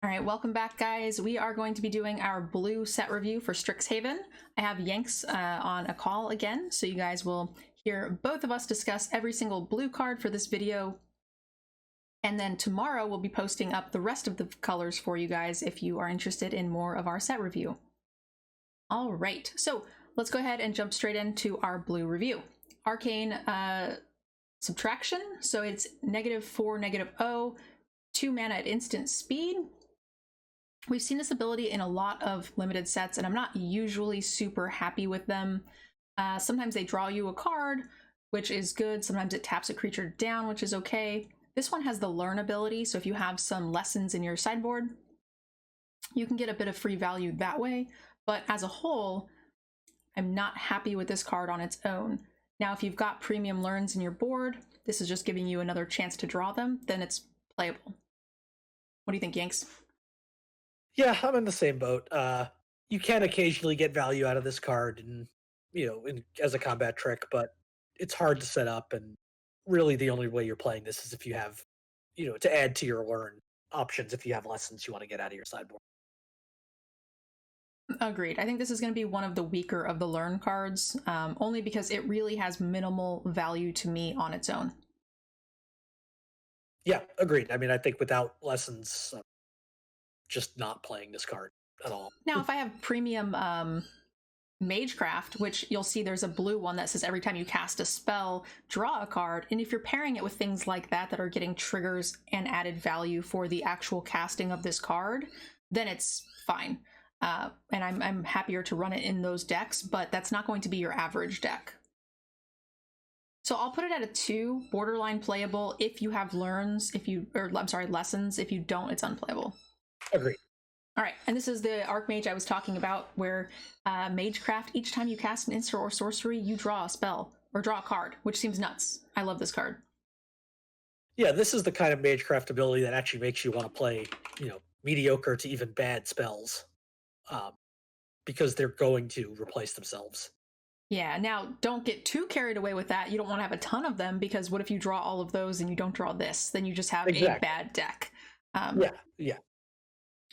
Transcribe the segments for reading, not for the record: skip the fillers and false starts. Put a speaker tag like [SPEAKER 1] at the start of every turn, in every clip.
[SPEAKER 1] All right, welcome back, guys. We are going to be doing our blue set review for Strixhaven. I have Yanks on a call again, so you guys will hear both of us discuss every single blue card for this video. And then tomorrow we'll be posting up the rest of the colors for you guys if you are interested in more of our set review. All right, so let's go ahead and jump straight into our blue review. Arcane subtraction, so it's -4, -0, 2 mana at instant speed. We've seen this ability in a lot of limited sets, and I'm not usually super happy with them. Sometimes they draw you a card, which is good. Sometimes it taps a creature down, which is okay. This one has the learn ability, so if you have some lessons in your sideboard, you can get a bit of free value that way. But as a whole, I'm not happy with this card on its own. Now, if you've got premium learns in your board, this is just giving you another chance to draw them, then it's playable. What do you think, Yanks?
[SPEAKER 2] Yeah, I'm in the same boat. You can occasionally get value out of this card, and as a combat trick, but it's hard to set up. And really, the only way you're playing this is if you have, to add to your learn options. If you have lessons you want to get out of your sideboard.
[SPEAKER 1] Agreed. I think this is going to be one of the weaker of the learn cards, only because it really has minimal value to me on its own.
[SPEAKER 2] Yeah, agreed. I mean, I think without lessons, just not playing this card at all.
[SPEAKER 1] Now, if I have premium Magecraft, which you'll see there's a blue one that says every time you cast a spell, draw a card, and if you're pairing it with things like that that are getting triggers and added value for the actual casting of this card, then it's fine. And I'm happier to run it in those decks, but that's not going to be your average deck. So I'll put it at a 2, borderline playable if you have learns, lessons. If you don't, it's unplayable.
[SPEAKER 2] Agreed.
[SPEAKER 1] All right, and this is the Archmage I was talking about, where Magecraft, each time you cast an instant or sorcery, you draw a spell, or draw a card, which seems nuts. I love this card.
[SPEAKER 2] Yeah, this is the kind of Magecraft ability that actually makes you want to play, mediocre to even bad spells, because they're going to replace themselves.
[SPEAKER 1] Yeah, now don't get too carried away with that. You don't want to have a ton of them, because what if you draw all of those and you don't draw this? Then you just have a bad deck.
[SPEAKER 2] Yeah.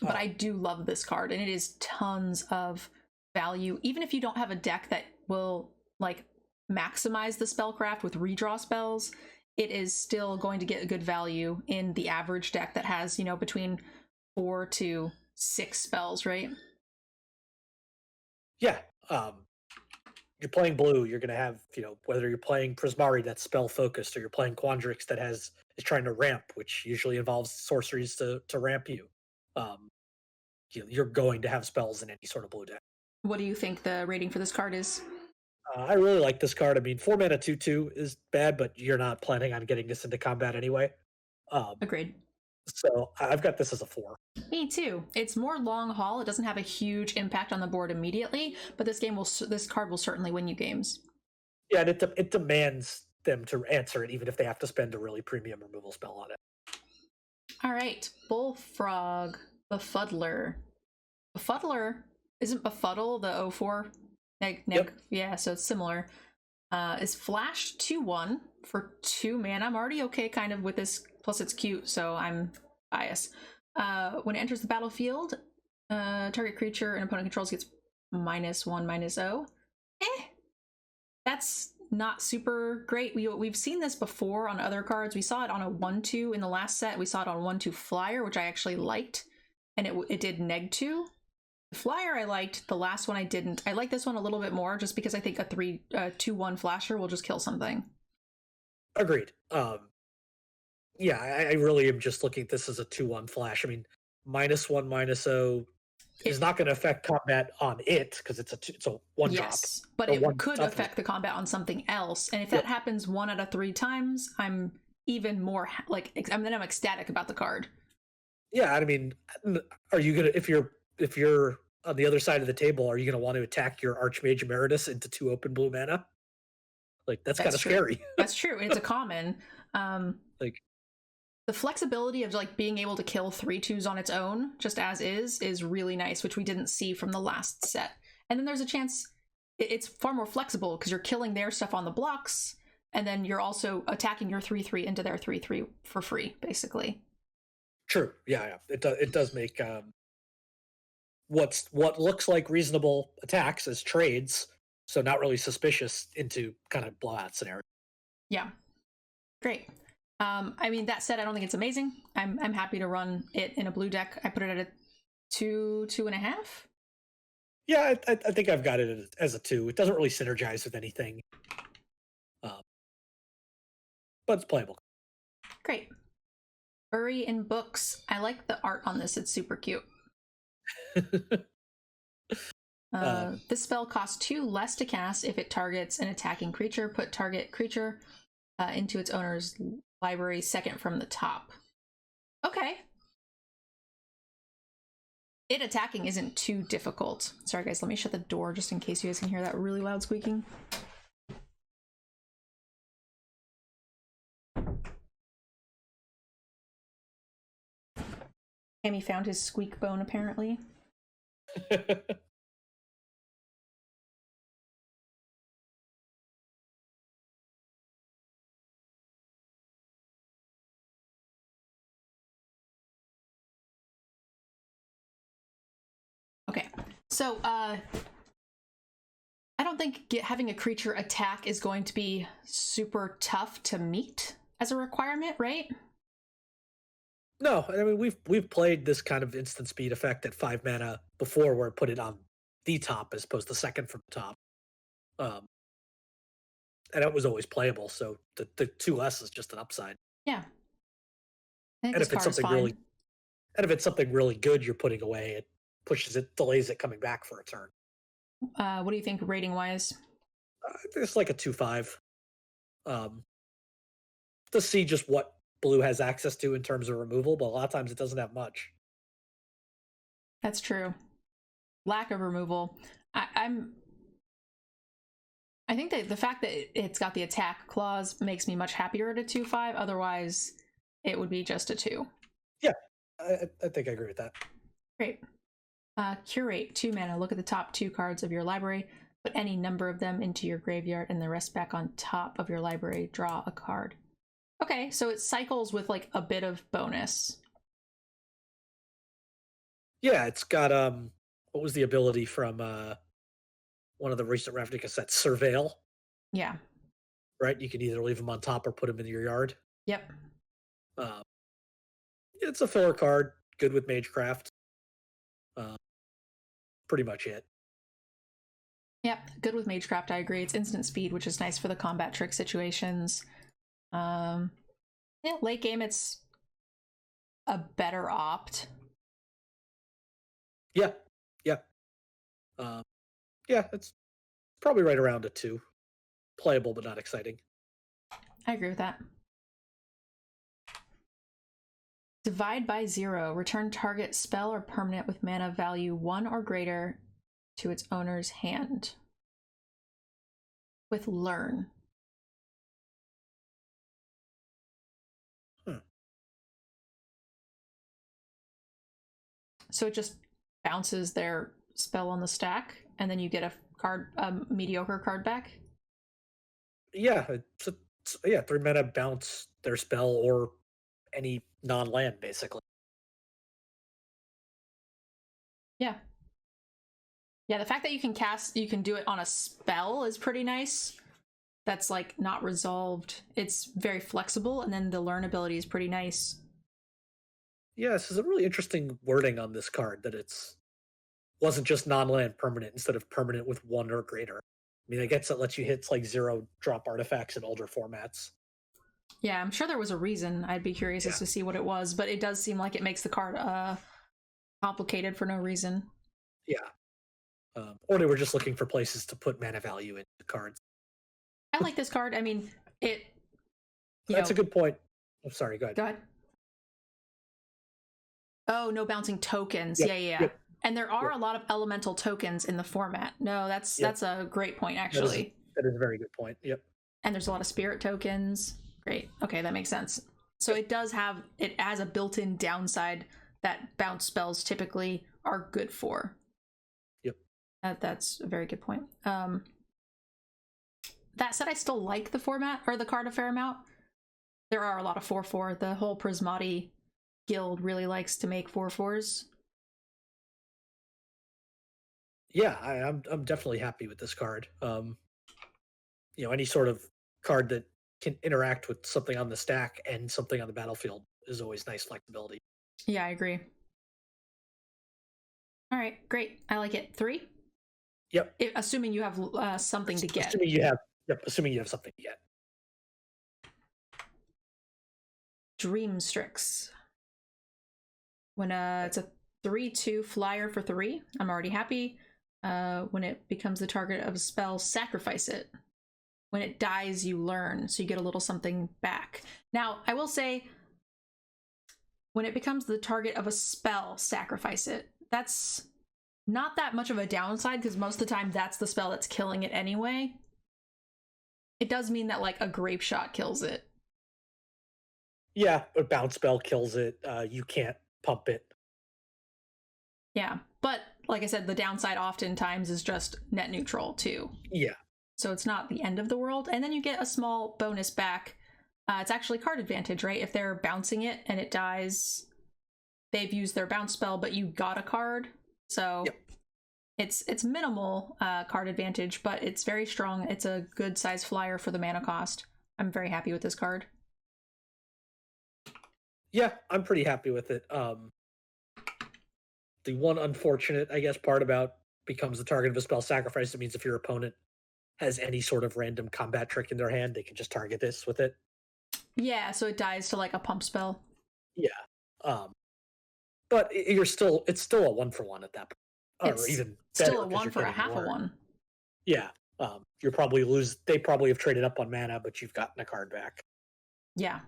[SPEAKER 1] But I do love this card, and it is tons of value. Even if you don't have a deck that will maximize the spellcraft with redraw spells, it is still going to get a good value in the average deck that has, between 4 to 6 spells, right?
[SPEAKER 2] Yeah. You're playing blue, you're going to have, whether you're playing Prismari that's spell focused, or you're playing Quandrix that is trying to ramp, which usually involves sorceries to ramp you. You're going to have spells in any sort of blue deck.
[SPEAKER 1] What do you think the rating for this card is?
[SPEAKER 2] I really like this card. I mean, 4 mana 2/2 is bad, but you're not planning on getting this into combat anyway.
[SPEAKER 1] Agreed.
[SPEAKER 2] So I've got this as a 4.
[SPEAKER 1] Me too. It's more long haul. It doesn't have a huge impact on the board immediately, but this card will certainly win you games.
[SPEAKER 2] Yeah, and it demands them to answer it, even if they have to spend a really premium removal spell on it.
[SPEAKER 1] All right, Bullfrog, Befuddler. Befuddler, isn't Befuddle the 0/4?
[SPEAKER 2] Yep.
[SPEAKER 1] Yeah, so it's similar. Is flash 2/1 for 2 mana. I'm already okay kind of with this, plus it's cute, so I'm biased. When it enters the battlefield, target creature an opponent controls gets -1/-0. That's not super great. We've seen this before on other cards. We saw it on a 1/2 in the last set. We saw it on 1/2 Flyer, which I actually liked, and it did -2. The Flyer I liked, the last one I didn't. I like this one a little bit more just because I think a 2/1 flasher will just kill something.
[SPEAKER 2] Agreed. Yeah, I really am just looking at this as a 2/1 flash. I mean, -1/-0 is not going to affect combat on it because it's a 1 drop.
[SPEAKER 1] Yes, but it could affect the combat on something else, and if that happens 1 out of 3 times, I'm even more I'm ecstatic about the card.
[SPEAKER 2] Yeah, I mean, are you gonna if you're on the other side of the table, are you going to want to attack your Archmage Emeritus into 2 open blue mana? That's kind of scary.
[SPEAKER 1] That's true. It's a common. The flexibility of being able to kill 3/2s on its own, just as is really nice, which we didn't see from the last set. And then there's a chance it's far more flexible because you're killing their stuff on the blocks, and then you're also attacking your 3/3 into their 3/3 for free, basically.
[SPEAKER 2] True. Yeah. It does make what looks like reasonable attacks as trades, so not really suspicious, into kind of blowout scenario.
[SPEAKER 1] Yeah, great. I mean, that said, I don't think it's amazing. I'm happy to run it in a blue deck. I put it at a 2.5.
[SPEAKER 2] Yeah, I think I've got it as a 2. It doesn't really synergize with anything, um, but it's playable.
[SPEAKER 1] Great. Uri in books. I like the art on this. It's super cute. This spell costs 2 less to cast if it targets an attacking creature. Put target creature into its owner's library second from the top. Okay. It attacking isn't too difficult. Sorry guys, let me shut the door just in case you guys can hear that really loud squeaking. Amy found his squeak bone apparently. Okay, so I don't think having a creature attack is going to be super tough to meet as a requirement, right?
[SPEAKER 2] No, I mean we've played this kind of instant speed effect at 5 mana before, where it put it on the top as opposed to second from the top, and it was always playable. So the 2 less is just an upside.
[SPEAKER 1] Yeah, I think
[SPEAKER 2] And
[SPEAKER 1] this
[SPEAKER 2] if it's
[SPEAKER 1] card is
[SPEAKER 2] something
[SPEAKER 1] fine.
[SPEAKER 2] really, and if it's something really good you're putting away, it pushes it, delays it coming back for a turn.
[SPEAKER 1] What do you think rating wise?
[SPEAKER 2] It's like a 2/5. To see just what blue has access to in terms of removal, but a lot of times it doesn't have much.
[SPEAKER 1] That's true. Lack of removal. I think that the fact that it's got the attack clause makes me much happier at a 2/5. Otherwise, it would be just a 2.
[SPEAKER 2] Yeah, I think I agree with that.
[SPEAKER 1] Great. Curate 2 mana. Look at the top 2 cards of your library. Put any number of them into your graveyard and the rest back on top of your library. Draw a card. Okay, so it cycles with like a bit of bonus.
[SPEAKER 2] Yeah, it's got what was the ability from one of the recent Ravnica sets, Surveil,
[SPEAKER 1] Yeah.
[SPEAKER 2] right? You can either leave them on top or put them in your yard.
[SPEAKER 1] Yep.
[SPEAKER 2] Uh, it's a filler card, good with Magecraft. Pretty much it.
[SPEAKER 1] Yep, good with Magecraft, I agree. It's instant speed, which is nice for the combat trick situations. Yeah, late game, it's a better opt.
[SPEAKER 2] Yeah, yeah. Yeah, it's probably right around a 2. Playable, but not exciting.
[SPEAKER 1] I agree with that. Divide by 0. Return target spell or permanent with mana value 1 or greater to its owner's hand. With Learn. So it just bounces their spell on the stack, and then you get a mediocre card back?
[SPEAKER 2] Yeah, yeah, 3 mana bounce their spell or any non-land, basically.
[SPEAKER 1] Yeah. Yeah, the fact that you can do it on a spell is pretty nice. That's like not resolved. It's very flexible, and then the Learn ability is pretty nice.
[SPEAKER 2] Yes, there's a really interesting wording on this card that wasn't just non-land permanent instead of permanent with 1 or greater. I mean, I guess it lets you hit like 0 drop artifacts in older formats.
[SPEAKER 1] Yeah, I'm sure there was a reason. I'd be curious as to see what it was, but it does seem like it makes the card complicated for no reason.
[SPEAKER 2] Yeah. Or they were just looking for places to put mana value into cards.
[SPEAKER 1] I like this card. I mean,
[SPEAKER 2] That's a good point. I'm sorry, go ahead.
[SPEAKER 1] Go ahead. Oh, no bouncing tokens.
[SPEAKER 2] Yep,
[SPEAKER 1] Yeah.
[SPEAKER 2] yep,
[SPEAKER 1] And there are a lot of elemental tokens in the format. No, that's a great point, actually.
[SPEAKER 2] That is a very good point. Yep.
[SPEAKER 1] And there's a lot of spirit tokens. Great. Okay, that makes sense. So it has a built-in downside that bounce spells typically are good for.
[SPEAKER 2] Yep.
[SPEAKER 1] That's a very good point. That said, I still like the format or the card a fair amount. There are a lot of 4/4. The whole Prismati guild really likes to make 4/4s.
[SPEAKER 2] Yeah, I'm definitely happy with this card. Any sort of card that can interact with something on the stack and something on the battlefield is always nice flexibility.
[SPEAKER 1] Yeah, I agree. All right, great. I like it. 3?
[SPEAKER 2] Yep.
[SPEAKER 1] Assuming you have something to get.
[SPEAKER 2] Assuming you have something to get.
[SPEAKER 1] Dream Strix. When it's a 3/2 flyer for 3, I'm already happy. When it becomes the target of a spell, sacrifice it. When it dies, you learn, so you get a little something back. Now, I will say, when it becomes the target of a spell, sacrifice it. That's not that much of a downside, because most of the time that's the spell that's killing it anyway. It does mean that, like, a grape shot kills it.
[SPEAKER 2] Yeah, a bounce spell kills it. You can't pump it.
[SPEAKER 1] Yeah, but like I said, the downside oftentimes is just net neutral too.
[SPEAKER 2] Yeah.
[SPEAKER 1] So it's not the end of the world. And then you get a small bonus back. It's actually card advantage, right? If they're bouncing it and it dies, they've used their bounce spell, but you got a card. So
[SPEAKER 2] yep.
[SPEAKER 1] It's minimal card advantage, but it's very strong. It's a good size flyer for the mana cost. I'm very happy with this card.
[SPEAKER 2] Yeah, I'm pretty happy with it. The one unfortunate, I guess, part about becomes the target of a spell sacrifice, it means if your opponent has any sort of random combat trick in their hand, they can just target this with it.
[SPEAKER 1] Yeah, so it dies to like a pump spell.
[SPEAKER 2] Yeah. But it's still a 1-for-1 at that point.
[SPEAKER 1] It's
[SPEAKER 2] or even
[SPEAKER 1] still a 1 for a half
[SPEAKER 2] more.
[SPEAKER 1] a 1.
[SPEAKER 2] Yeah. They probably have traded up on mana, but you've gotten a card back.
[SPEAKER 1] Yeah.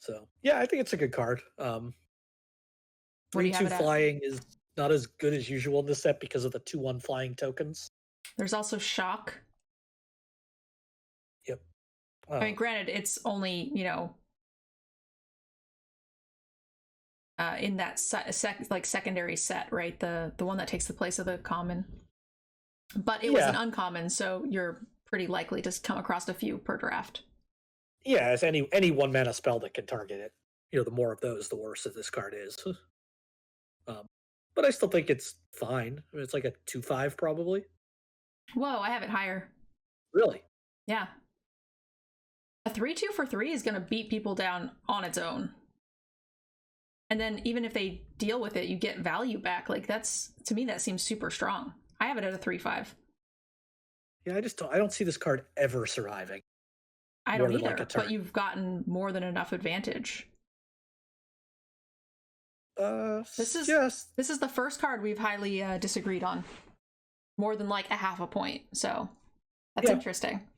[SPEAKER 2] So yeah, I think it's a good card. 3/2 flying is not as good as usual in this set because of the 2/1 flying tokens.
[SPEAKER 1] There's also shock.
[SPEAKER 2] Yep.
[SPEAKER 1] I mean, granted, it's only, in that secondary set, right? The one that takes the place of the common. But it was an uncommon, so you're pretty likely to come across a few per draft.
[SPEAKER 2] Yeah, as any 1-mana spell that can target it. The more of those, the worse that this card is. But I still think it's fine. I mean, it's like a 2/5 probably.
[SPEAKER 1] Whoa, I have it higher.
[SPEAKER 2] Really?
[SPEAKER 1] Yeah. A 3/2 for 3 is going to beat people down on its own. And then even if they deal with it, you get value back. Like, to me, that seems super strong. I have it at a 3/5.
[SPEAKER 2] Yeah, I don't see this card ever surviving.
[SPEAKER 1] I don't either, but you've gotten more than enough advantage. This is the first card we've highly disagreed on. More than like a half a point, so that's interesting.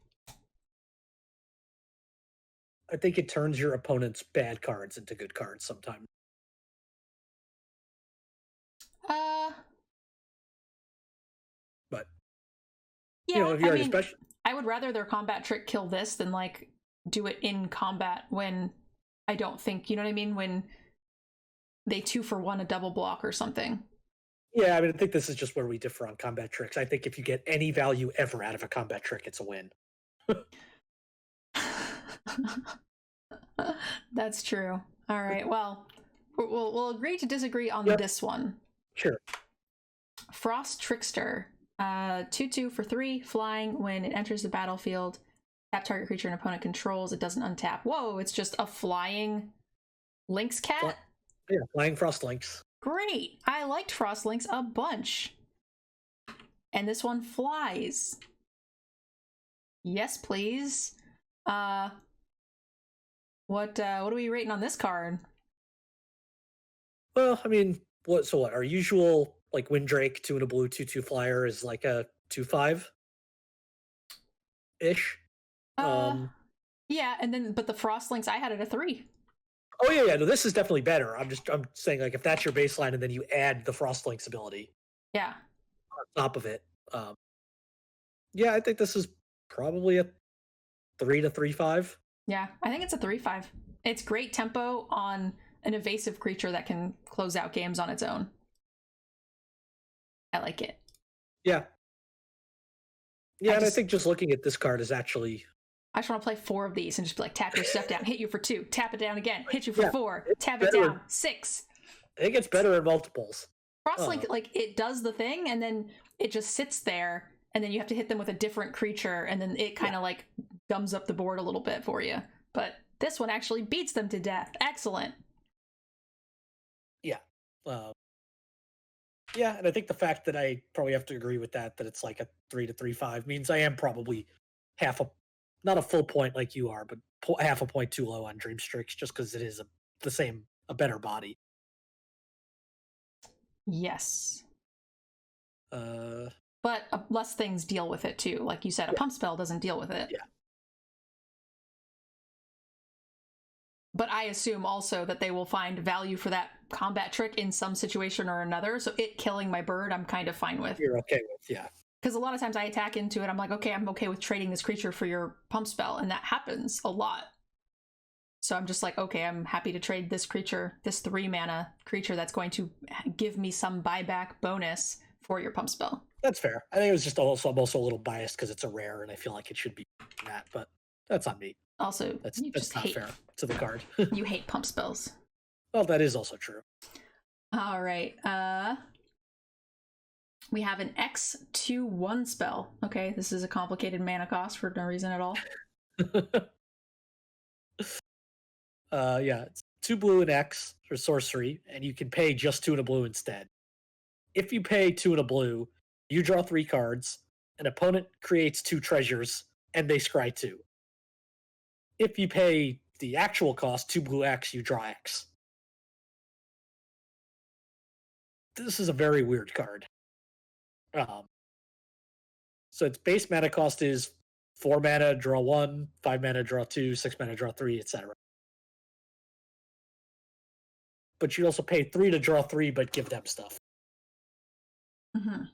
[SPEAKER 2] I think it turns your opponent's bad cards into good cards sometimes. But
[SPEAKER 1] yeah,
[SPEAKER 2] if you're special,
[SPEAKER 1] I would rather their combat trick kill this than like do it in combat when I don't think, you know what I mean? When they 2-for-1 a double block or something.
[SPEAKER 2] Yeah, I mean, I think this is just where we differ on combat tricks. I think if you get any value ever out of a combat trick, it's a win.
[SPEAKER 1] That's true. All right, well, we'll agree to disagree on this one.
[SPEAKER 2] Sure.
[SPEAKER 1] Frost Trickster. 2/2 for 3, flying. When it enters the battlefield, tap target creature an opponent controls. It doesn't untap. Whoa, it's just a flying lynx cat?
[SPEAKER 2] Yeah, flying frost lynx.
[SPEAKER 1] Great. I liked frost lynx a bunch. And this one flies. Yes, please. What are we rating on this card?
[SPEAKER 2] Well, I mean, what our usual like Windrake 2 and a blue 2/2 flyer is like a 2/5 ish.
[SPEAKER 1] Yeah, and then but the frost lynx I had it a 3.
[SPEAKER 2] Oh yeah, no, this is definitely better. I'm saying, like, if that's your baseline and then you add the frost lynx ability,
[SPEAKER 1] yeah,
[SPEAKER 2] on top of it, yeah, I think this is probably a 3 to 3/5.
[SPEAKER 1] Yeah, I think it's a 3/5. It's great tempo on an evasive creature that can close out games on its own. I like it.
[SPEAKER 2] Yeah. Yeah, and I think just looking at this card is actually
[SPEAKER 1] I just want to play 4 of these and just be like, tap your stuff down, hit you for 2, tap it down again, hit you for 4, tap it down, 6.
[SPEAKER 2] It gets better in multiples.
[SPEAKER 1] Crosslink, like, it does the thing, and then it just sits there, and then you have to hit them with a different creature, and then it kind of, like, gums up the board a little bit for you. But this one actually beats them to death. Excellent.
[SPEAKER 2] Yeah. Yeah, and I think the fact that I probably have to agree with that it's like a 3 to 3-5 means I am probably not a full point like you are, but half a point too low on Dream Strix, just because it is a better body.
[SPEAKER 1] Yes.
[SPEAKER 2] But
[SPEAKER 1] less things deal with it too. Like you said, a pump spell doesn't deal with it.
[SPEAKER 2] Yeah.
[SPEAKER 1] But I assume also that they will find value for that combat trick in some situation or another. So it killing my bird, I'm kind of fine with.
[SPEAKER 2] You're okay with, yeah.
[SPEAKER 1] Because a lot of times I attack into it, I'm like, okay, I'm okay with trading this creature for your pump spell. And that happens a lot. So I'm just like, okay, I'm happy to trade this creature, this 3-mana creature that's going to give me some buyback bonus for your pump spell.
[SPEAKER 2] That's fair. I think it was just also, I'm also a little biased because it's a rare and I feel like it should be that, but that's on me.
[SPEAKER 1] Also,
[SPEAKER 2] that's
[SPEAKER 1] just
[SPEAKER 2] not fair to the card.
[SPEAKER 1] You hate pump spells.
[SPEAKER 2] Well, that is also true.
[SPEAKER 1] All right. We have an X2/1 spell. Okay, this is a complicated mana cost for no reason at all.
[SPEAKER 2] Yeah, it's 2 blue and X for sorcery, and you can pay just 2 and a blue instead. If you pay 2 and a blue, you draw 3 cards, an opponent creates 2 treasures, and they scry 2. If you pay the actual cost, 2 blue X, you draw X. This is a very weird card. So its base mana cost is 4 mana, draw 1, 5 mana, draw 2, 6 mana, draw 3, etc. But you also pay 3 to draw 3, but give them stuff.
[SPEAKER 1] Mm-hmm.
[SPEAKER 2] I'm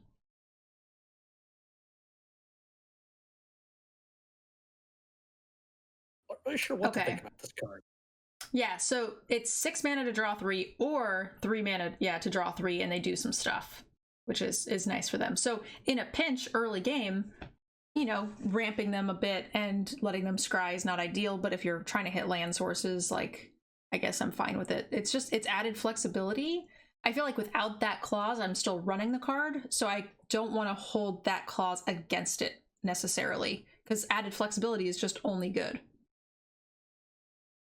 [SPEAKER 2] not really sure what to think about this card.
[SPEAKER 1] Yeah, so it's 6 mana to draw 3, or 3 mana, to draw 3, and they do some stuff, which is nice for them. So in a pinch early game, ramping them a bit and letting them scry is not ideal, but if you're trying to hit land sources, like, I guess I'm fine with it. It's added flexibility. I feel like without that clause, I'm still running the card, so I don't want to hold that clause against it necessarily, because added flexibility is just only good.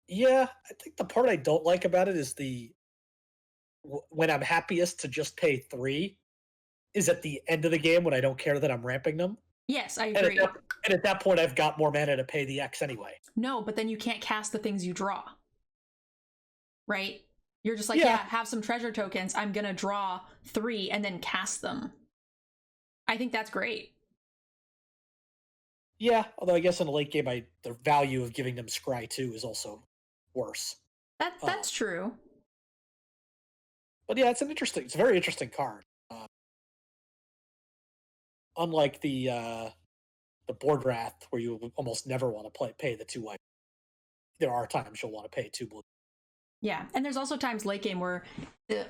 [SPEAKER 2] Yeah, I think the part I don't like about it is when I'm happiest to just pay 3 is at the end of the game when I don't care that I'm ramping them.
[SPEAKER 1] Yes, I agree.
[SPEAKER 2] And at that point, I've got more mana to pay the X anyway.
[SPEAKER 1] No, but then you can't cast the things you draw. Right? You're just like, yeah, have some treasure tokens. I'm going to draw 3 and then cast them. I think that's great.
[SPEAKER 2] Yeah, although I guess in the late game, the value of giving them scry 2 is also worse.
[SPEAKER 1] That's true.
[SPEAKER 2] But yeah, it's a very interesting card. Unlike the board wrath, where you almost never want to pay the 2 white, there are times you'll want to pay 2 blue.
[SPEAKER 1] Yeah, and there's also times late game where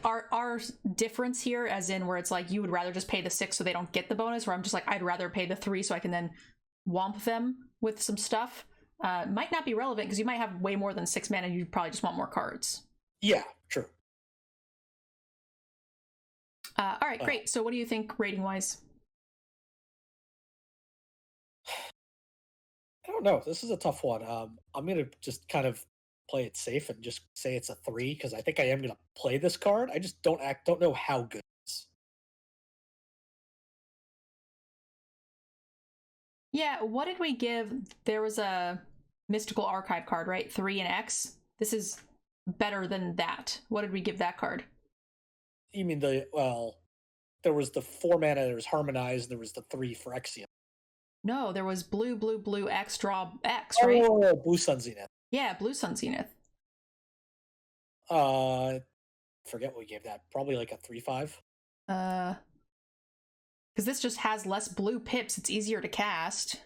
[SPEAKER 1] our difference here, as in where it's like you would rather just pay the 6 so they don't get the bonus, where I'm just like, I'd rather pay the 3 so I can then womp them with some stuff. Might not be relevant because you might have way more than 6 mana and you probably just want more cards.
[SPEAKER 2] Yeah, true.
[SPEAKER 1] All right, great. So what do you think rating wise?
[SPEAKER 2] I don't know. This is a tough one. I'm going to just kind of play it safe and just say it's a 3 because I think I am going to play this card. I just don't know how good it is.
[SPEAKER 1] Yeah, what did we give? There was a Mystical Archive card, right? 3 and X. This is better than that. What did we give that card?
[SPEAKER 2] You mean there was the 4 mana, there was Harmonize, there was the 3 for Exium.
[SPEAKER 1] No, there was blue, X, draw X, right?
[SPEAKER 2] Oh, Blue Sun Zenith.
[SPEAKER 1] Yeah, Blue Sun Zenith.
[SPEAKER 2] Forget what we gave that. Probably like a 3/5.
[SPEAKER 1] Because this just has less blue pips. It's easier to cast.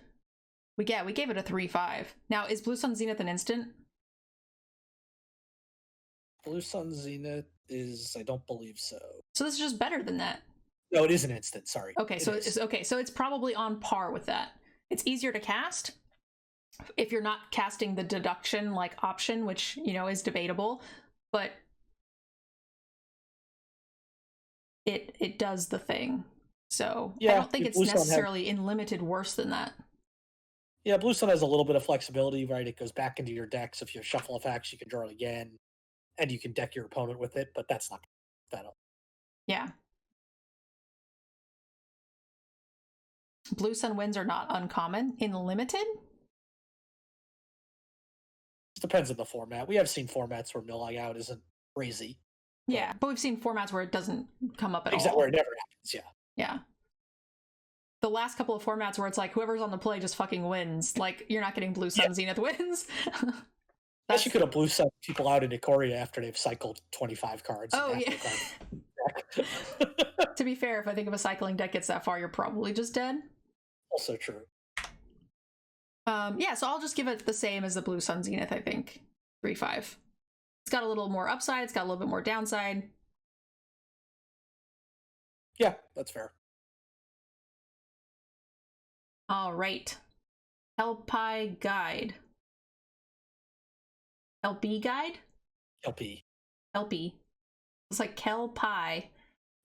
[SPEAKER 1] We gave it a 3/5. Now, is Blue Sun Zenith an instant?
[SPEAKER 2] Blue Sun Zenith is, I don't believe so.
[SPEAKER 1] So this is just better than that.
[SPEAKER 2] No, it is an instant. Sorry.
[SPEAKER 1] Okay, so it's probably on par with that. It's easier to cast. if you're not casting the deduction like option, which, you know, is debatable, but it does the thing. So
[SPEAKER 2] Yeah,
[SPEAKER 1] I don't think it's
[SPEAKER 2] Blue Sun
[SPEAKER 1] necessarily in limited worse than that.
[SPEAKER 2] Yeah, Blue Sun has a little bit of flexibility, right? It goes back into your deck, so if you shuffle effects, you can draw it again, and you can deck your opponent with it, but that's not that up.
[SPEAKER 1] Yeah. Blue Sun wins are not uncommon in limited.
[SPEAKER 2] It depends on the format. We have seen formats where milling out isn't crazy.
[SPEAKER 1] Yeah, but we've seen formats where it doesn't come up at
[SPEAKER 2] Exactly,
[SPEAKER 1] all.
[SPEAKER 2] where it never happens, yeah.
[SPEAKER 1] Yeah. The last couple of formats where it's like whoever's on the play just fucking wins. Like, you're not getting Blue Sun Zenith wins.
[SPEAKER 2] Guess you could have Blue Sun people out in Ikoria after they've cycled 25 cards.
[SPEAKER 1] Oh, yeah. To be fair, if I think if a cycling deck gets that far, you're probably just dead.
[SPEAKER 2] Also true.
[SPEAKER 1] Yeah, so I'll just give it the same as the Blue Sun Zenith, I think. 3-5. It's got a little more upside, it's got a little bit more downside.
[SPEAKER 2] Yeah, that's fair.
[SPEAKER 1] All right. Helpi Guide. LP Guide?
[SPEAKER 2] LP.
[SPEAKER 1] LP. It's like Kel Pie.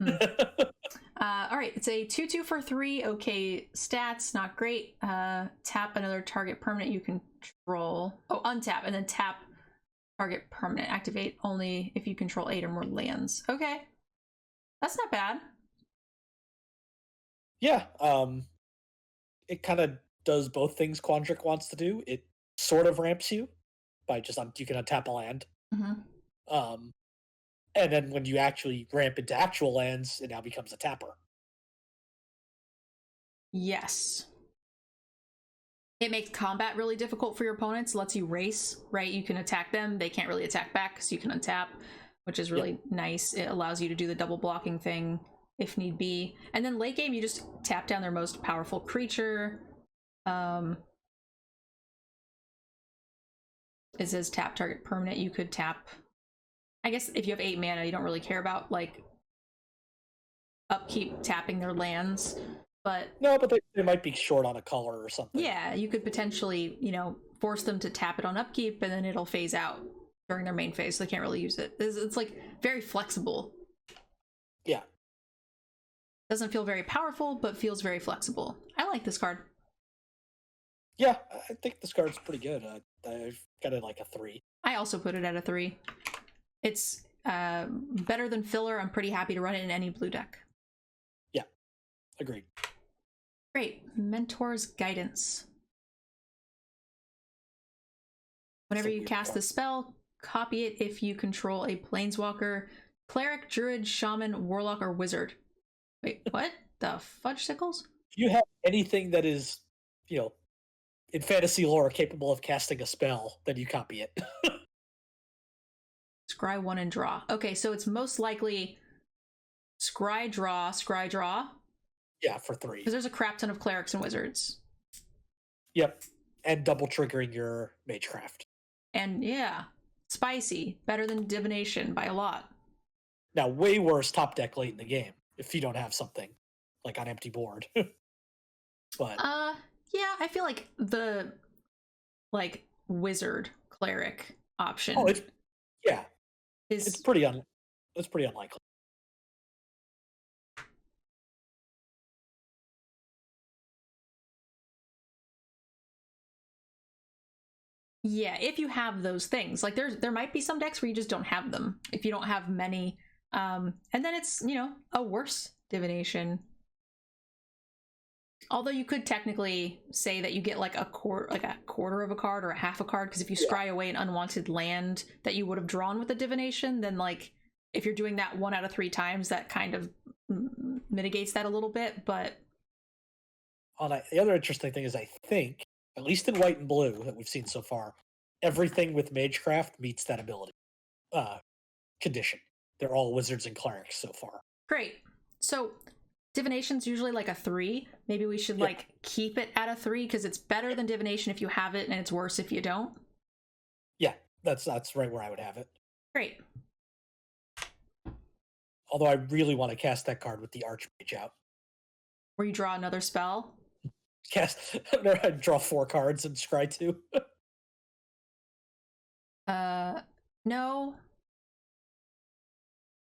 [SPEAKER 1] All right, it's a 2/2 for 3. Okay, stats, not great. Tap another target permanent you control. Oh, untap and then tap target permanent. Activate only if you control 8 or more lands. Okay, that's not bad.
[SPEAKER 2] Yeah, it kind of does both things Quandric wants to do. It sort of ramps you by just you can untap a land.
[SPEAKER 1] Mm-hmm.
[SPEAKER 2] And then when you actually ramp into actual lands, it now becomes a tapper.
[SPEAKER 1] Yes. It makes combat really difficult for your opponents, lets you race, right? You can attack them, they can't really attack back, so you can untap, which is really nice. It allows you to do the double blocking thing if need be. And then late game, you just tap down their most powerful creature. It says tap target permanent. You could tap, I guess if you have 8 mana, you don't really care about like upkeep tapping their lands, but
[SPEAKER 2] no, but they might be short on a color or something.
[SPEAKER 1] Yeah, you could potentially, you know, force them to tap it on upkeep and then it'll phase out during their main phase, so they can't really use it. It's like very flexible.
[SPEAKER 2] Yeah.
[SPEAKER 1] Doesn't feel very powerful, but feels very flexible. I like this card.
[SPEAKER 2] Yeah, I think this card's pretty good. I've got it like a 3.
[SPEAKER 1] I also put it at a 3. It's better than filler. I'm pretty happy to run it in any blue deck.
[SPEAKER 2] Yeah, agreed.
[SPEAKER 1] Great. Mentor's Guidance. Whenever you cast the spell, copy it if you control a planeswalker, cleric, druid, shaman, warlock, or wizard. Wait, what? The fudge sickles?
[SPEAKER 2] If you have anything that is, you know, in fantasy lore capable of casting a spell, then you copy it.
[SPEAKER 1] Scry 1 and draw. Okay, so it's most likely scry, draw.
[SPEAKER 2] Yeah, for 3.
[SPEAKER 1] Because there's a crap ton of clerics and wizards.
[SPEAKER 2] Yep. And double triggering your Magecraft.
[SPEAKER 1] And yeah, spicy. Better than divination by a lot.
[SPEAKER 2] Now, way worse top deck late in the game if you don't have something like on empty board. But
[SPEAKER 1] yeah, I feel like the wizard cleric option.
[SPEAKER 2] Oh, it's pretty unlikely.
[SPEAKER 1] Yeah, if you have those things. Like there might be some decks where you just don't have them. If you don't have many. And then it's, you know, a worse divination. Although you could technically say that you get like a quarter of a card or a half a card, because if you scry away an unwanted land that you would have drawn with a divination, then like if you're doing that 1 out of 3 times, that kind of mitigates that a little bit. But
[SPEAKER 2] The other interesting thing is I think, at least in white and blue that we've seen so far, everything with Magecraft meets that ability condition. They're all wizards and clerics so far.
[SPEAKER 1] Great. So divination's usually like a 3. Maybe we should like keep it at a 3 because it's better than divination if you have it, and it's worse if you don't.
[SPEAKER 2] Yeah, that's right where I would have it.
[SPEAKER 1] Great.
[SPEAKER 2] Although I really want to cast that card with the Archmage out.
[SPEAKER 1] Where you draw another spell?
[SPEAKER 2] Cast draw 4 cards and scry 2.
[SPEAKER 1] No.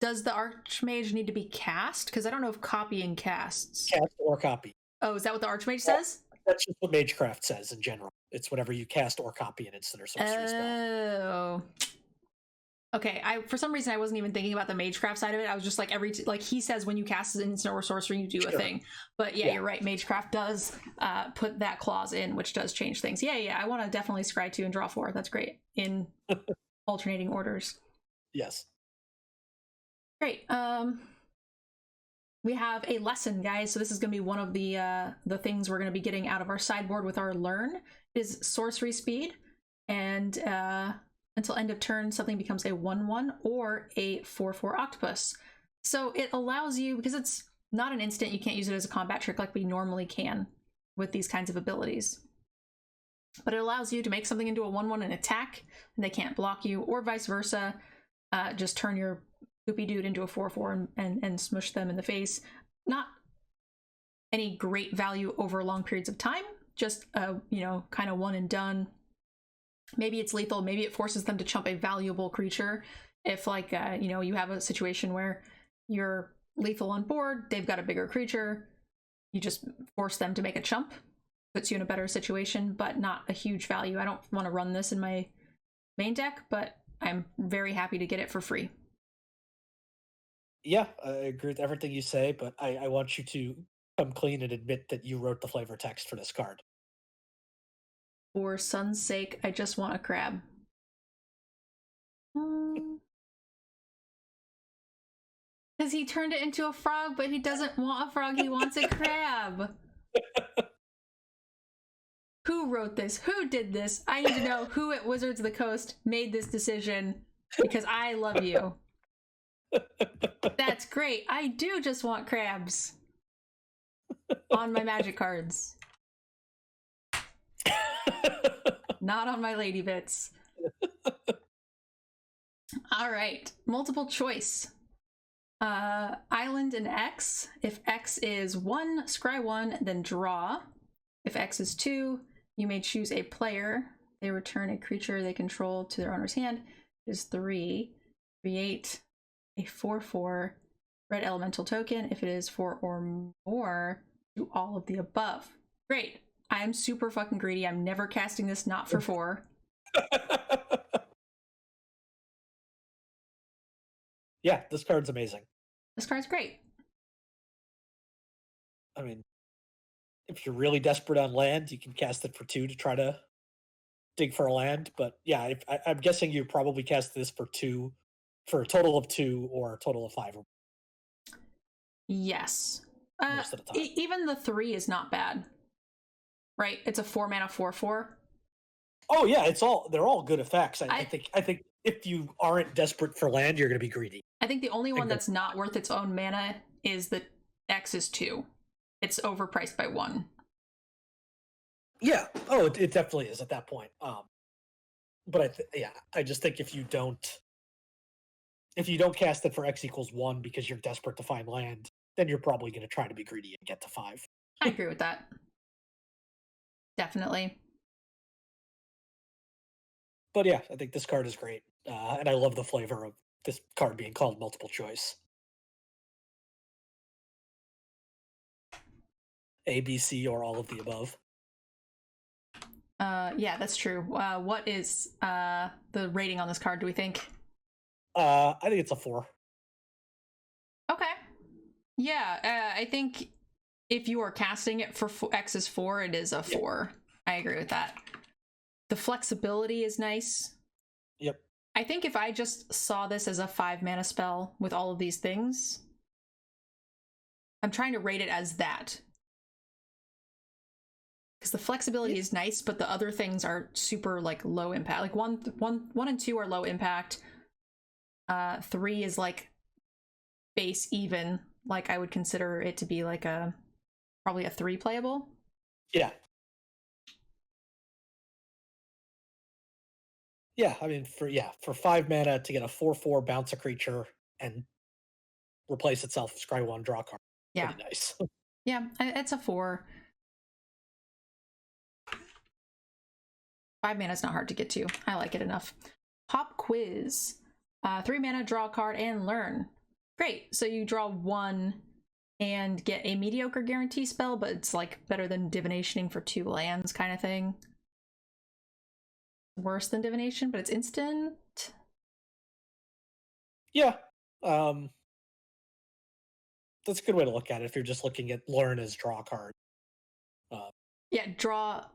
[SPEAKER 1] Does the Archmage need to be cast? Because I don't know if copying casts.
[SPEAKER 2] Cast or copy.
[SPEAKER 1] Oh, is that what the Archmage says?
[SPEAKER 2] That's just what Magecraft says in general. It's whatever you cast or copy an instant or sorcery spell.
[SPEAKER 1] Oh. Okay, for some reason I wasn't even thinking about the Magecraft side of it. I was just like he says when you cast an instant or sorcery you do a thing. But yeah, you're right. Magecraft does put that clause in, which does change things. Yeah. I want to definitely scry 2 and draw 4. That's great in alternating orders.
[SPEAKER 2] Yes.
[SPEAKER 1] Great. We have a lesson, guys. So this is going to be one of the things we're going to be getting out of our sideboard with our learn is sorcery speed, and until end of turn, something becomes a 1/1 or a 4/4 octopus. So it allows you, because it's not an instant, you can't use it as a combat trick like we normally can with these kinds of abilities. But it allows you to make something into a 1/1 and attack, and they can't block you, or vice versa. Just turn your poopy dude into a 4/4 and smush them in the face. Not any great value over long periods of time, just kind of one and done. Maybe it's lethal, maybe it forces them to chump a valuable creature. If like you have a situation where you're lethal on board, they've got a bigger creature, you just force them to make a chump, puts you in a better situation, but not a huge value. I don't want to run this in my main deck, but I'm very happy to get it for free.
[SPEAKER 2] Yeah, I agree with everything you say, but I want you to come clean and admit that you wrote the flavor text for this card.
[SPEAKER 1] For sun's sake, I just want a crab. Because he turned it into a frog, but he doesn't want a frog, he wants a crab. Who wrote this? Who did this? I need to know who at Wizards of the Coast made this decision, because I love you. That's great. I do just want crabs on my magic cards. Not on my lady bits. All right, multiple choice. Island and X. If X is 1, scry 1, then draw. If X is 2, you may choose a player. They return a creature they control to their owner's hand. It is 3. Create a 4/4 red elemental token. If it is 4 or more, do all of the above. Great. I am super fucking greedy. I'm never casting this not for 4.
[SPEAKER 2] Yeah, this card's amazing.
[SPEAKER 1] This card's great.
[SPEAKER 2] I mean, if you're really desperate on land, you can cast it for 2 to try to dig for a land. But yeah, I'm guessing you probably cast this for 2, for a total of 2 or a total of 5.
[SPEAKER 1] Yes.
[SPEAKER 2] Most of the time.
[SPEAKER 1] Even the 3 is not bad. Right? It's a 4-mana 4/4.
[SPEAKER 2] Oh yeah, they're all good effects. I think if you aren't desperate for land, you're going to be greedy.
[SPEAKER 1] I think the only one that's not worth its own mana is the X is 2. It's overpriced by 1.
[SPEAKER 2] Yeah. Oh, it definitely is at that point. But I just think if you don't cast it for X equals 1 because you're desperate to find land, then you're probably going to try to be greedy and get to 5.
[SPEAKER 1] I agree with that. Definitely.
[SPEAKER 2] But yeah, I think this card is great. And I love the flavor of this card being called multiple choice. A, B, C, or all of the above.
[SPEAKER 1] Yeah, that's true. What is the rating on this card, do we think?
[SPEAKER 2] I think it's a 4.
[SPEAKER 1] Okay. Yeah, I think if you are casting it for X is 4, it is a 4. Yep. I agree with that. The flexibility is nice.
[SPEAKER 2] Yep.
[SPEAKER 1] I think if I just saw this as a 5-mana spell with all of these things, I'm trying to rate it as that. Because the flexibility is nice, but the other things are super like low impact. Like 1 and 2 are low impact. 3 is like base even. Like I would consider it to be like probably a 3 playable.
[SPEAKER 2] Yeah. Yeah, I mean for 5 mana to get a 4/4 bounce a creature and replace itself, scry 1, draw a card.
[SPEAKER 1] Yeah.
[SPEAKER 2] Pretty nice.
[SPEAKER 1] Yeah, it's a 4. 5 mana is not hard to get to. I like it enough. Pop Quiz. 3 mana, draw a card, and learn. Great. So you draw 1 and get a mediocre guarantee spell, but it's like better than divinationing for 2 lands kind of thing. Worse than divination, but it's instant.
[SPEAKER 2] Yeah. That's a good way to look at it if you're just looking at learn as draw a card.
[SPEAKER 1] Yeah, draw.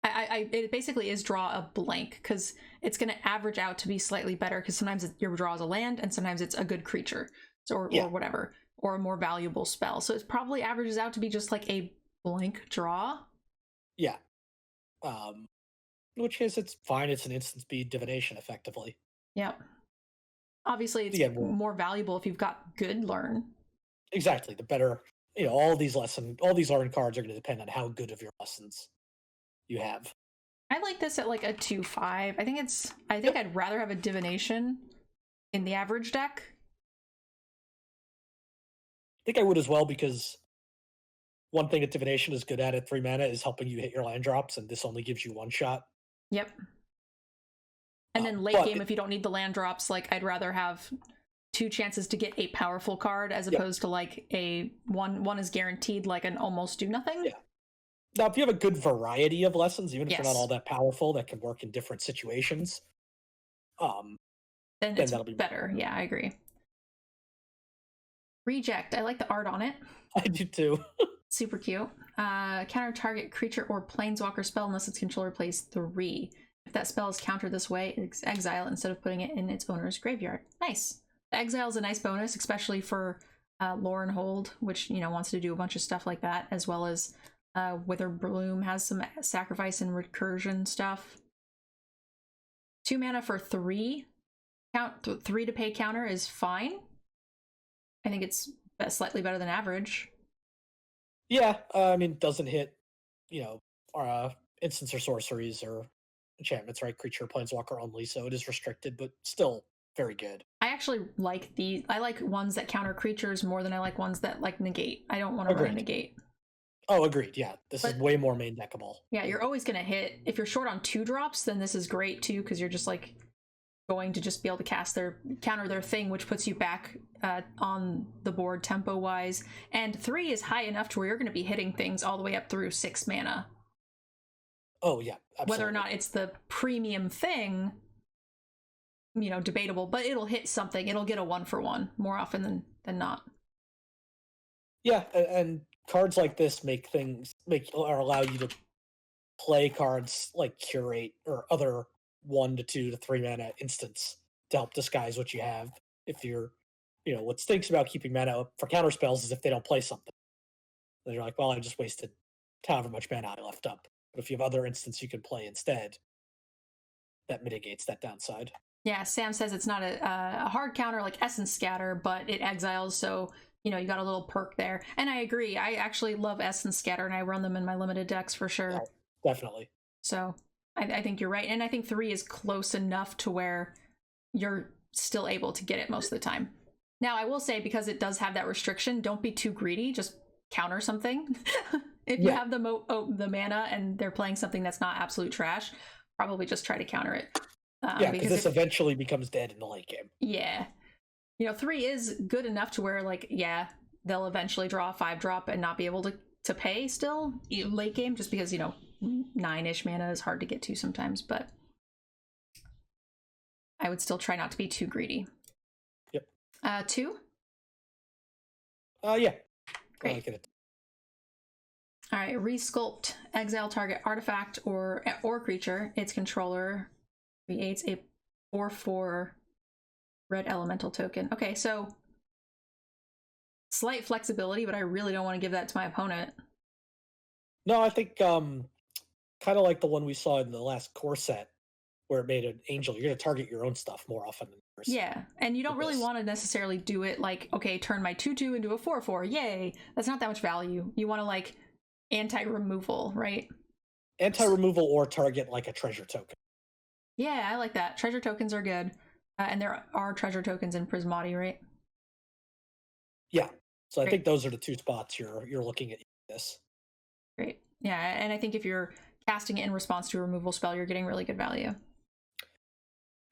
[SPEAKER 1] It basically is draw a blank, because it's going to average out to be slightly better, because sometimes your draw is a land and sometimes it's a good creature, so, or whatever, or a more valuable spell. So it probably averages out to be just like a blank draw.
[SPEAKER 2] Yeah. In which case it's fine. It's an instant speed divination effectively.
[SPEAKER 1] Yep. Obviously it's more valuable if you've got good learn.
[SPEAKER 2] Exactly. The better, all these learn cards are going to depend on how good of your lessons you have.
[SPEAKER 1] I like this at like a 2/5. I think I'd rather have a divination in the average deck.
[SPEAKER 2] I think I would as well, because one thing that divination is good at 3 mana is helping you hit your land drops, and this only gives you 1 shot.
[SPEAKER 1] Yep. And then late game, if you don't need the land drops, like I'd rather have 2 chances to get a powerful card as opposed to like a one is guaranteed, like an almost do nothing.
[SPEAKER 2] Yeah. Now, if you have a good variety of lessons, even if they're not all that powerful, that can work in different situations,
[SPEAKER 1] then it's that'll be better. Yeah, I agree. Reject. I like the art on it.
[SPEAKER 2] I do too.
[SPEAKER 1] Super cute. Counter target creature or planeswalker spell unless its controller plays 3. If that spell is countered this way, it's exile instead of putting it in its owner's graveyard. Nice. The exile is a nice bonus, especially for Lore and Hold, which wants to do a bunch of stuff like that, as well as Wither Bloom has some sacrifice and recursion stuff. 2 mana for 3. 3 to pay counter is fine. I think it's slightly better than average.
[SPEAKER 2] Yeah, I mean, it doesn't hit, instants or sorceries or enchantments, right? Creature, planeswalker only, so it is restricted, but still very good.
[SPEAKER 1] I actually like I like ones that counter creatures more than I like ones that like negate. I don't want to run a negate.
[SPEAKER 2] Oh, agreed. Yeah, this is way more main deckable. Yeah,
[SPEAKER 1] you're always going to hit. If you're short on 2 drops, then this is great too, because you're just like going to just be able to counter their thing, which puts you back on the board tempo wise. And 3 is high enough to where you're going to be hitting things all the way up through 6 mana.
[SPEAKER 2] Oh yeah, absolutely.
[SPEAKER 1] Whether or not it's the premium thing, debatable, but it'll hit something. It'll get a 1-for-1 more often than not.
[SPEAKER 2] Yeah, and cards like this allow you to play cards like Curate or other 1 to 2 to 3 mana instants to help disguise what you have. If you're, what stinks about keeping mana up for counter spells is if they don't play something. Then you're like, well, I just wasted however much mana I left up. But if you have other instants you can play instead, that mitigates that downside.
[SPEAKER 1] Yeah, Sam says it's not a hard counter like Essence Scatter, but it exiles, so you got a little perk there. And I agree. I actually love Essence Scatter, and I run them in my limited decks for sure.
[SPEAKER 2] Yeah, definitely.
[SPEAKER 1] So I think you're right. And I think 3 is close enough to where you're still able to get it most of the time. Now, I will say, because it does have that restriction, don't be too greedy. Just counter something. If you have the mana and they're playing something that's not absolute trash, probably just try to counter it.
[SPEAKER 2] Because this eventually becomes dead in the late game.
[SPEAKER 1] Yeah. 3 is good enough to where, like, they'll eventually draw a 5-drop and not be able to pay still late game, just because, 9-ish mana is hard to get to sometimes, but I would still try not to be too greedy.
[SPEAKER 2] Yep.
[SPEAKER 1] 2?
[SPEAKER 2] Yeah.
[SPEAKER 1] Great. I like it. All right, resculpt. Exile target artifact or creature. Its controller creates a 4/4 red elemental token. Okay, so slight flexibility, but I really don't want to give that to my opponent.
[SPEAKER 2] No, I think kind of like the one we saw in the last core set, where it made an angel. You're going to target your own stuff more often than yours.
[SPEAKER 1] Yeah, and you don't really want to necessarily do it like, okay, turn my 2/2 into a 4/4. Yay! That's not that much value. You want to like anti-removal, right?
[SPEAKER 2] Anti-removal or target like a treasure token.
[SPEAKER 1] Yeah, I like that. Treasure tokens are good. And there are treasure tokens in Prismati, right?
[SPEAKER 2] Yeah. So I think those are the 2 spots you're looking at this.
[SPEAKER 1] Great. Yeah, and I think if you're casting it in response to a removal spell, you're getting really good value.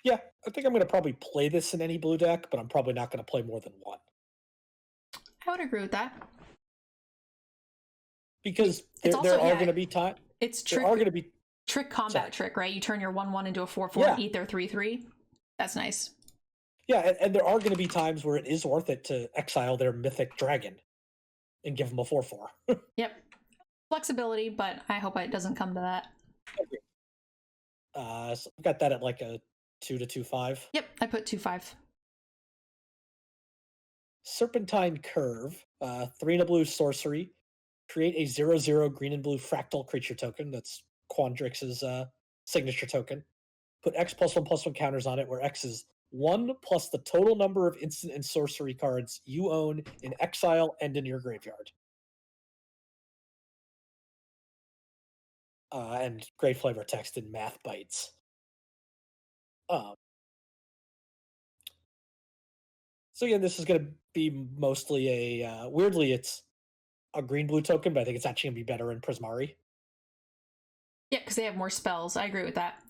[SPEAKER 2] Yeah, I think I'm going to probably play this in any blue deck, but I'm probably not going to play more than one.
[SPEAKER 1] I would agree with that.
[SPEAKER 2] Because there are going to be times.
[SPEAKER 1] It's
[SPEAKER 2] there are going to be
[SPEAKER 1] trick combat trick, right? You turn your 1/1 into a 4/4 and eat their 3/3. That's nice.
[SPEAKER 2] Yeah, and there are going to be times where it is worth it to exile their mythic dragon and give them a 4/4.
[SPEAKER 1] Yep. Flexibility, but I hope it doesn't come to that.
[SPEAKER 2] So I've got that at like a 2 to 2/5.
[SPEAKER 1] Yep, I put 2/5.
[SPEAKER 2] Serpentine Curve, 3 and a blue sorcery. Create a 0/0 green and blue fractal creature token. That's Quandrix's signature token. Put X +1/+1 counters on it, where X is 1 plus the total number of instant and sorcery cards you own in exile and in your graveyard. And great flavor text in Math Bites. So again, this is going to be mostly a weirdly, it's a green-blue token, but I think it's actually going to be better in Prismari.
[SPEAKER 1] Yeah, because they have more spells. I agree with that.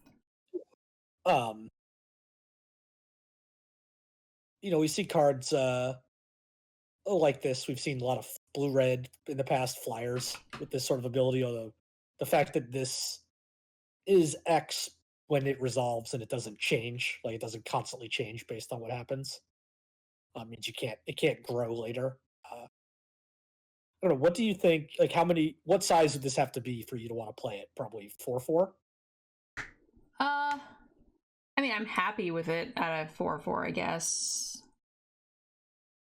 [SPEAKER 2] We see cards like this. We've seen a lot of blue-red in the past flyers with this sort of ability, although the fact that this is X when it resolves and it doesn't change, like it doesn't constantly change based on what happens, means it can't grow later. I don't know. What do you think? Like, what size would this have to be for you to want to play it? Probably 4/4.
[SPEAKER 1] I mean, I'm happy with it at a 4/4, I guess.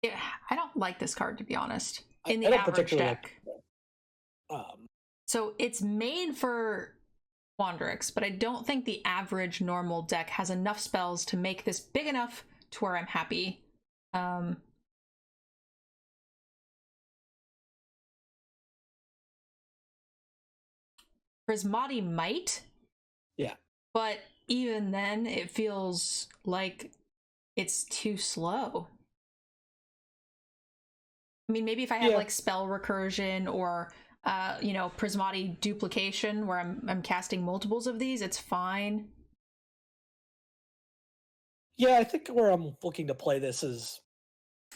[SPEAKER 1] Yeah, I don't like this card, to be honest. In the average deck. So it's made for Quandrix, but I don't think the average normal deck has enough spells to make this big enough to where I'm happy. Prismati might.
[SPEAKER 2] Yeah.
[SPEAKER 1] But even then, it feels like it's too slow. I mean, maybe if I have like spell recursion or Prismati duplication where I'm casting multiples of these, it's fine.
[SPEAKER 2] Yeah, I think where I'm looking to play this is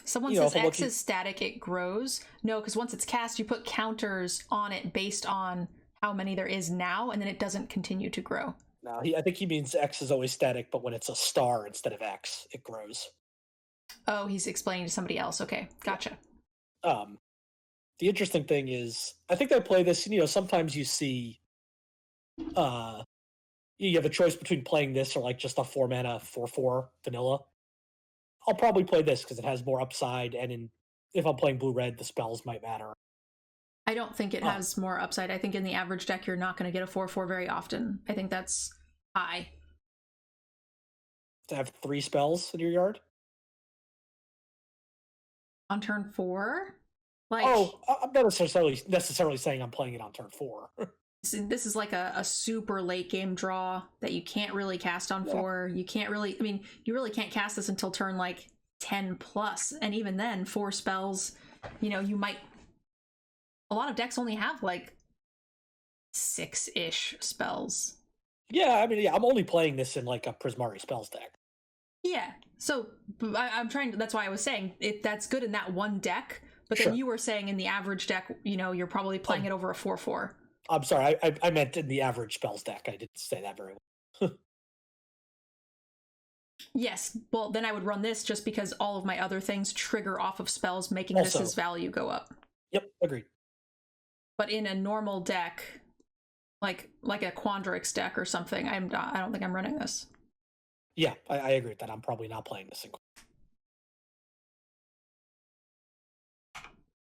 [SPEAKER 1] someone says X is static, it grows. No, because once it's cast, you put counters on it based on how many there is now, and then it doesn't continue to grow.
[SPEAKER 2] No, I think he means X is always static, but when it's a star instead of X, it grows.
[SPEAKER 1] Oh, he's explaining to somebody else. Okay, gotcha.
[SPEAKER 2] The interesting thing is, I think I play this, sometimes you see, you have a choice between playing this or like just a 4-mana 4/4 vanilla. I'll probably play this because it has more upside, and if I'm playing blue-red, the spells might matter.
[SPEAKER 1] I don't think it has more upside. I think in the average deck, you're not going to get a 4/4 very often. I think that's high.
[SPEAKER 2] To have 3 spells in your yard?
[SPEAKER 1] On turn 4?
[SPEAKER 2] Like, I'm not necessarily saying I'm playing it on turn 4.
[SPEAKER 1] This is like a super late game draw that you can't really cast on 4. You can't really, you really can't cast this until turn like 10 plus. And even then, 4 spells, you might, a lot of decks only have like 6-ish spells.
[SPEAKER 2] Yeah, I'm only playing this in like a Prismari spells deck.
[SPEAKER 1] Yeah, so I'm trying to, that's why I was saying that's good in that one deck, but then you were saying in the average deck, you're probably playing it over a 4/4.
[SPEAKER 2] I'm sorry, I meant in the average spells deck. I didn't say that very well.
[SPEAKER 1] Yes, well, then I would run this just because all of my other things trigger off of spells, making this's value go up.
[SPEAKER 2] Yep, agreed.
[SPEAKER 1] But in a normal deck, like a Quandrix deck or something, I don't think I'm running this.
[SPEAKER 2] Yeah, I agree with that. I'm probably not playing this.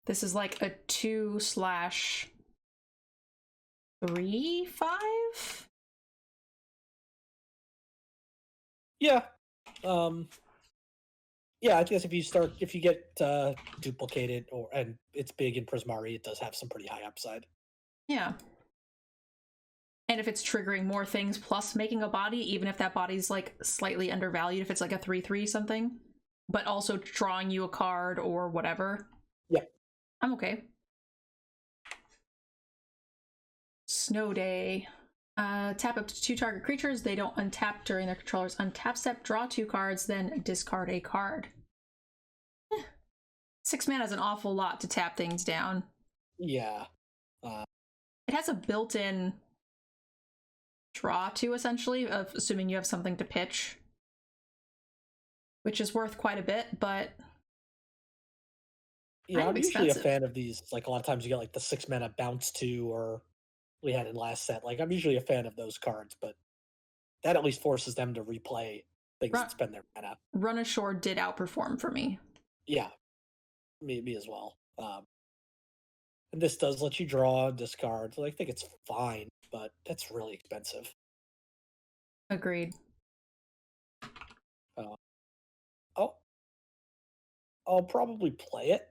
[SPEAKER 1] This is like a 2/3/5?
[SPEAKER 2] Yeah. Yeah, I guess if you get duplicated and it's big in Prismari, it does have some pretty high upside.
[SPEAKER 1] Yeah. And if it's triggering more things plus making a body, even if that body's like slightly undervalued, if it's like a 3/3 something, but also drawing you a card or whatever.
[SPEAKER 2] Yeah.
[SPEAKER 1] I'm okay. Snow Day. Tap up to 2 target creatures. They don't untap during their controller's untap step. Draw 2 cards, then discard a card. 6 mana is an awful lot to tap things down.
[SPEAKER 2] Yeah.
[SPEAKER 1] It has a built-in draw too, essentially, of assuming you have something to pitch, which is worth quite a bit, but
[SPEAKER 2] Yeah, I'm usually
[SPEAKER 1] expensive.
[SPEAKER 2] a fan of these. Like, a lot of times you get like the 6 mana bounce 2, or we had in last set. Like, I'm usually a fan of those cards, but that at least forces them to replay things
[SPEAKER 1] Run,
[SPEAKER 2] that spend their mana.
[SPEAKER 1] Run Ashore did outperform for me.
[SPEAKER 2] Yeah, me as well. And this does let you draw, discard. So I think it's fine, but that's really expensive.
[SPEAKER 1] Agreed.
[SPEAKER 2] I'll probably play it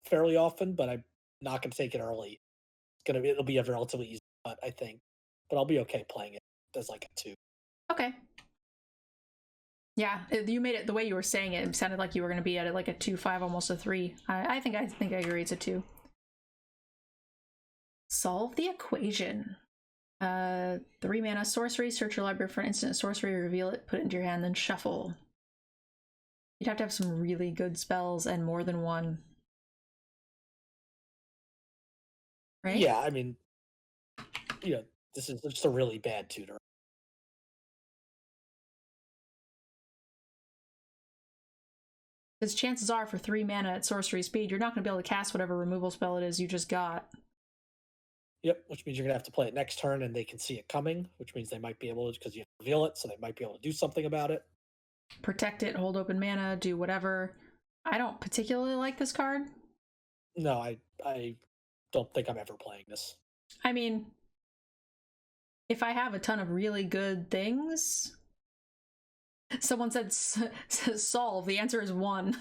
[SPEAKER 2] fairly often, but I'm not going to take it early. It'll be a relatively easy cut, I think, but I'll be okay playing it as like a 2.
[SPEAKER 1] Okay. Yeah, you made it the way you were saying it. It sounded like you were going to be at it like a 2/5, almost a 3. I think I agree. It's a 2. Solve the equation. 3 mana sorcery. Search your library for an instant sorcery. Reveal it. Put it into your hand. Then shuffle. You'd have to have some really good spells and more than one. Right?
[SPEAKER 2] Yeah, I mean, this is just a really bad tutor.
[SPEAKER 1] Because chances are, for 3 mana at sorcery speed, you're not going to be able to cast whatever removal spell it is you just got.
[SPEAKER 2] Yep, which means you're gonna have to play it next turn, and they can see it coming, which means they might be able to, because you have to reveal it, so they might be able to do something about it.
[SPEAKER 1] Protect it, hold open mana, do whatever. I don't particularly like this card.
[SPEAKER 2] No, I don't think I'm ever playing this.
[SPEAKER 1] I mean, if I have a ton of really good things... Someone said solve. The answer is 1.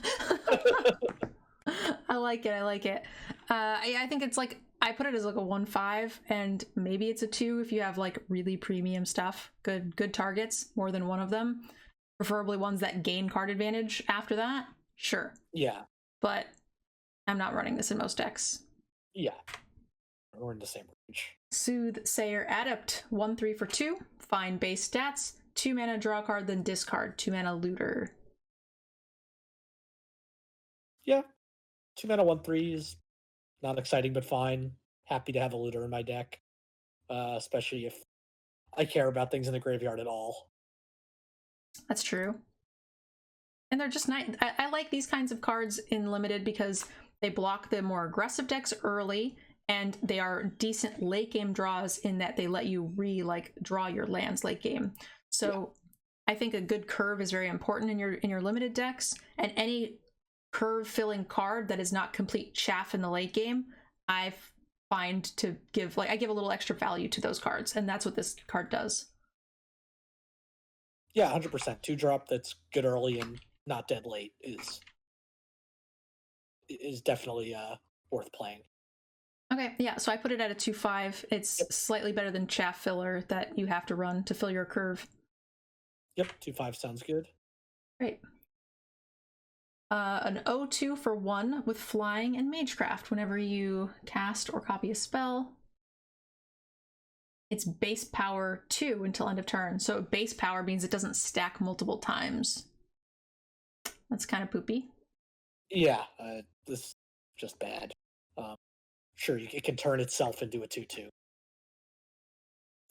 [SPEAKER 1] I like it. I think it's like, I put it as like a 1/5, and maybe it's a 2 if you have like really premium stuff, good targets, more than one of them, preferably ones that gain card advantage after that. Sure.
[SPEAKER 2] Yeah.
[SPEAKER 1] But I'm not running this in most decks.
[SPEAKER 2] Yeah. We're in the same range.
[SPEAKER 1] Soothsayer Adept, 1/3 for 2. Fine base stats. 2 mana draw a card, then discard. 2 mana looter.
[SPEAKER 2] Yeah. 2 mana 1/3 is not exciting, but fine. Happy to have a looter in my deck. Especially if I care about things in the graveyard at all.
[SPEAKER 1] That's true. And they're just nice. I like these kinds of cards in Limited because they block the more aggressive decks early, and they are decent late game draws in that they let you draw your lands late game. So yeah. I think a good curve is very important in your Limited decks, and any curve filling card that is not complete chaff in the late game, I find to give I give a little extra value to those cards, and that's what this card does.
[SPEAKER 2] Yeah, 100%. 2-drop that's good early and not dead late is definitely worth playing.
[SPEAKER 1] Okay, yeah, so I put it at a 2/5. It's slightly better than chaff filler that you have to run to fill your curve.
[SPEAKER 2] Yep, 2/5 sounds good.
[SPEAKER 1] Great. An 0/2 for 1 with flying and magecraft. Whenever you cast or copy a spell, it's base power 2 until end of turn. So base power means it doesn't stack multiple times. That's kind of poopy.
[SPEAKER 2] Yeah, this is just bad. Sure, it can turn itself into a 2/2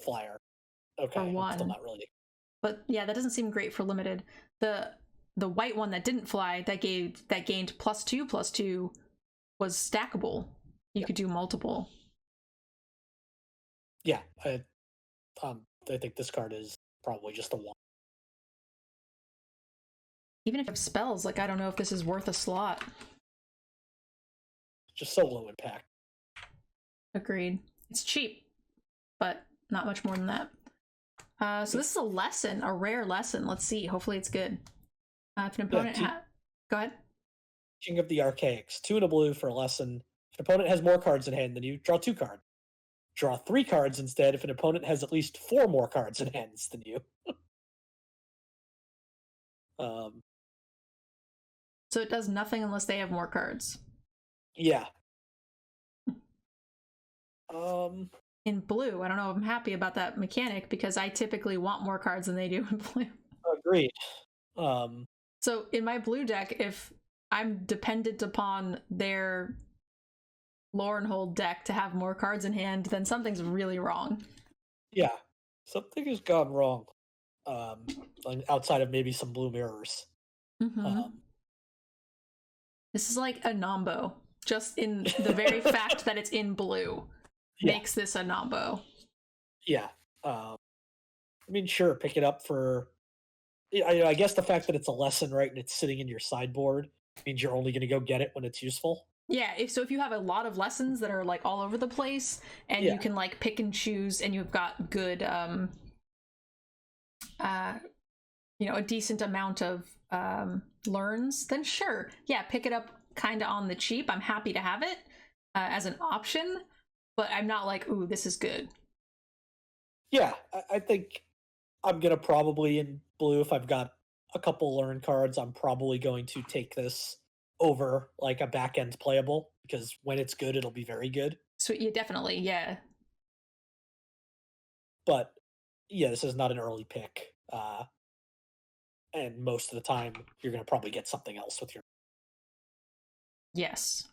[SPEAKER 2] flyer. Okay,
[SPEAKER 1] for 1.
[SPEAKER 2] still not really.
[SPEAKER 1] But yeah, that doesn't seem great for Limited. The white one that didn't fly, that gained +2/+2 was stackable. You could do multiple.
[SPEAKER 2] Yeah, I think this card is probably just a 1.
[SPEAKER 1] Even if you have spells, I don't know if this is worth a slot.
[SPEAKER 2] Just so low impact.
[SPEAKER 1] Agreed. It's cheap, but not much more than that. So this is a lesson, a rare lesson. Let's see. Hopefully it's good. If an opponent go ahead.
[SPEAKER 2] King of the Archaics. 2 and a blue for a lesson. If an opponent has more cards in hand than you, draw 2 cards. Draw 3 cards instead if an opponent has at least 4 more cards in hands than you.
[SPEAKER 1] So it does nothing unless they have more cards.
[SPEAKER 2] Yeah.
[SPEAKER 1] in blue. I don't know if I'm happy about that mechanic because I typically want more cards than they do in blue.
[SPEAKER 2] Agreed.
[SPEAKER 1] So in my blue deck, if I'm dependent upon their lore and hold deck to have more cards in hand, then something's really wrong.
[SPEAKER 2] Yeah, something has gone wrong. Outside of maybe some blue mirrors.
[SPEAKER 1] This is like a Nombo. Just in the very fact that it's in blue makes this a Nombo.
[SPEAKER 2] Yeah. I mean, sure, pick it up for... I guess the fact that it's a lesson, right, and it's sitting in your sideboard means you're only going to go get it when it's useful.
[SPEAKER 1] Yeah, if you have a lot of lessons that are like all over the place, and you can like pick and choose, and you've got good, a decent amount of learns, then sure, yeah, pick it up kind of on the cheap. I'm happy to have it as an option, but I'm not like, ooh, this is good.
[SPEAKER 2] Yeah, I think I'm gonna probably in blue, if I've got a couple learn cards, I'm probably going to take this over like a back end playable, because when it's good, it'll be very good.
[SPEAKER 1] So yeah, definitely, yeah.
[SPEAKER 2] But yeah, this is not an early pick. And most of the time, you're gonna probably get something else with your...
[SPEAKER 1] Yes.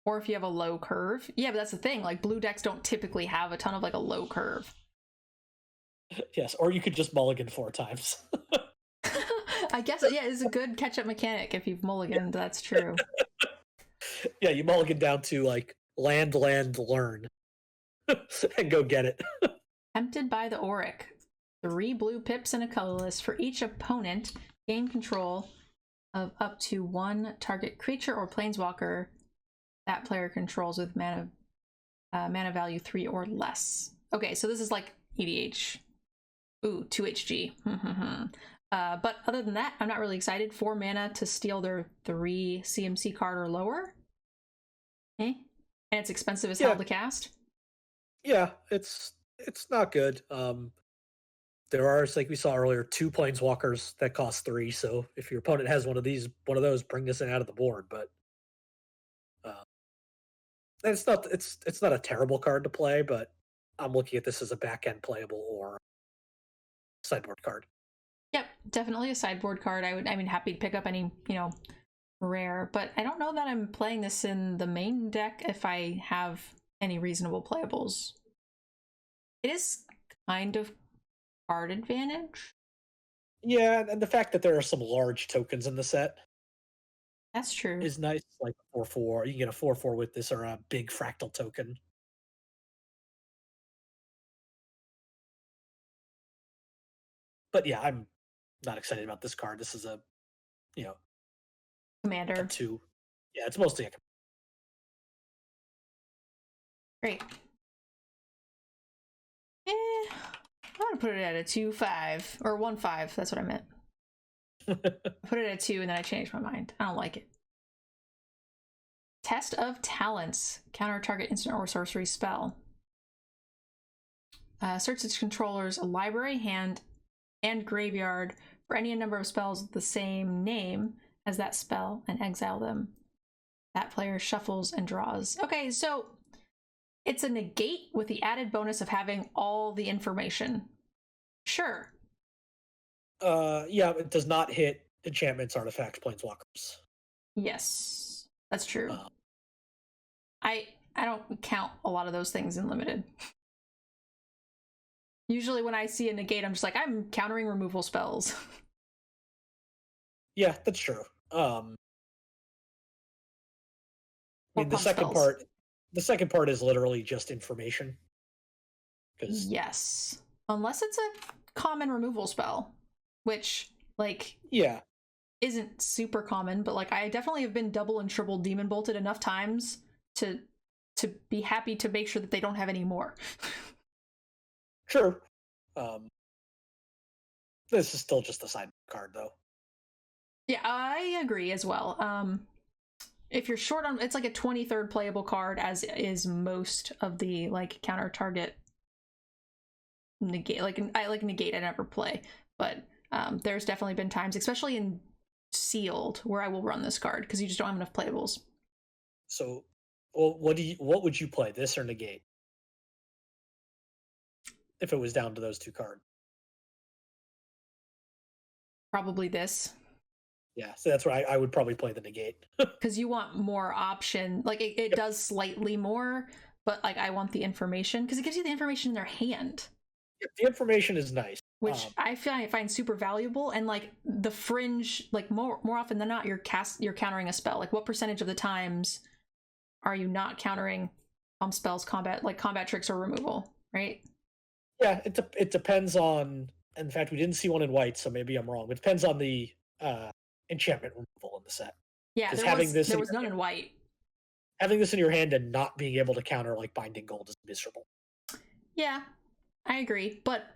[SPEAKER 1] Or if you have a low curve. Yeah, but that's the thing. Like, blue decks don't typically have a ton of like a low curve.
[SPEAKER 2] Yes, or you could just mulligan 4 times.
[SPEAKER 1] I guess, yeah, it's a good catch-up mechanic if you've mulliganed, that's true.
[SPEAKER 2] Yeah, you mulligan down to like land, learn. And go get it.
[SPEAKER 1] Tempted by the Auric. 3 blue pips and a colorless. For each opponent, gain control of up to 1 target creature or planeswalker that player controls with mana value 3 or less. Okay, so this is like EDH. Ooh, 2 HG. But other than that, I'm not really excited. 4 mana to steal their 3 CMC card or lower. And it's expensive as hell to cast.
[SPEAKER 2] Yeah, it's not good. There are, like we saw earlier, 2 planeswalkers that cost 3. So if your opponent has one of those, bring this in out of the board. But it's not a terrible card to play. But I'm looking at this as a back end playable or sideboard card.
[SPEAKER 1] Yep, definitely a sideboard card. I'm happy to pick up any, rare, but I don't know that I'm playing this in the main deck if I have any reasonable playables. It is kind of card advantage.
[SPEAKER 2] Yeah, and the fact that there are some large tokens in the set.
[SPEAKER 1] That's true.
[SPEAKER 2] Is nice, like 4/4. You can get a 4/4 with this, or a big fractal token. But yeah, I'm not excited about this card. This is a,
[SPEAKER 1] commander.
[SPEAKER 2] A 2. Yeah, it's mostly a...
[SPEAKER 1] Great. I'm gonna put it at a 2/5 or 1/5. That's what I meant. Put it at 2 and then I changed my mind. I don't like it. Test of Talents. Counter target instant or sorcery spell. Search its controller's library, hand, and graveyard for any number of spells with the same name as that spell and exile them. That player shuffles and draws. Okay, so it's a negate with the added bonus of having all the information. Sure.
[SPEAKER 2] Yeah, it does not hit enchantments, artifacts, planeswalkers.
[SPEAKER 1] Yes, that's true. I don't count a lot of those things in limited. Usually when I see a negate, I'm just like, I'm countering removal spells.
[SPEAKER 2] Yeah, that's true. I mean, the second part is literally just information.
[SPEAKER 1] Yes. Unless it's a common removal spell, which, like, isn't super common, but like I definitely have been double and triple demon bolted enough times to be happy to make sure that they don't have any more.
[SPEAKER 2] Sure. This is still just a side card, though.
[SPEAKER 1] Yeah, I agree as well. If you're short on, it's like a 23rd playable card, as is most of the like counter target negate. Like I like negate, I never play, but there's definitely been times, especially in sealed, where I will run this card because you just don't have enough playables.
[SPEAKER 2] So Well, what would you play, this or negate? If it was down to those two cards.
[SPEAKER 1] Probably this.
[SPEAKER 2] Yeah, so that's why I would probably play the negate.
[SPEAKER 1] Because you want more option. Like, it does slightly more, but like I want the information because it gives you the information in their hand,
[SPEAKER 2] The information is nice.
[SPEAKER 1] which I find super valuable. And like the fringe, like more often than not, you're countering a spell. Like, what percentage of the times are you not countering spells, combat tricks, or removal, right?
[SPEAKER 2] Yeah, it depends on. In fact, we didn't see one in white, so maybe I'm wrong. But it depends on the enchantment removal in the set.
[SPEAKER 1] Yeah, there was none in white.
[SPEAKER 2] Having this in your hand and not being able to counter like Binding Gold is miserable.
[SPEAKER 1] Yeah, I agree, but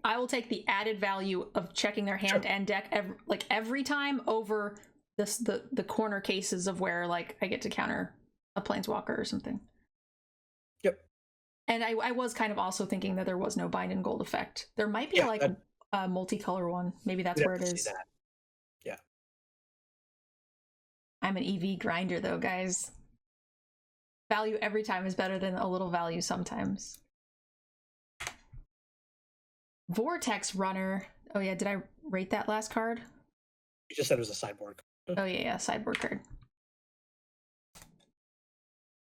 [SPEAKER 1] I will take the added value of checking their hand and deck every time over the corner cases of where like I get to counter a planeswalker or something.
[SPEAKER 2] Yep.
[SPEAKER 1] And I was kind of also thinking that there was no bind and gold effect. There might be a multicolor one. Maybe that's where it is.
[SPEAKER 2] Yeah.
[SPEAKER 1] I'm an EV grinder though, guys. Value every time is better than a little value sometimes. Vortex Runner. Oh yeah, did I rate that last card?
[SPEAKER 2] You just said it was a sideboard.
[SPEAKER 1] Oh yeah, sideboard card.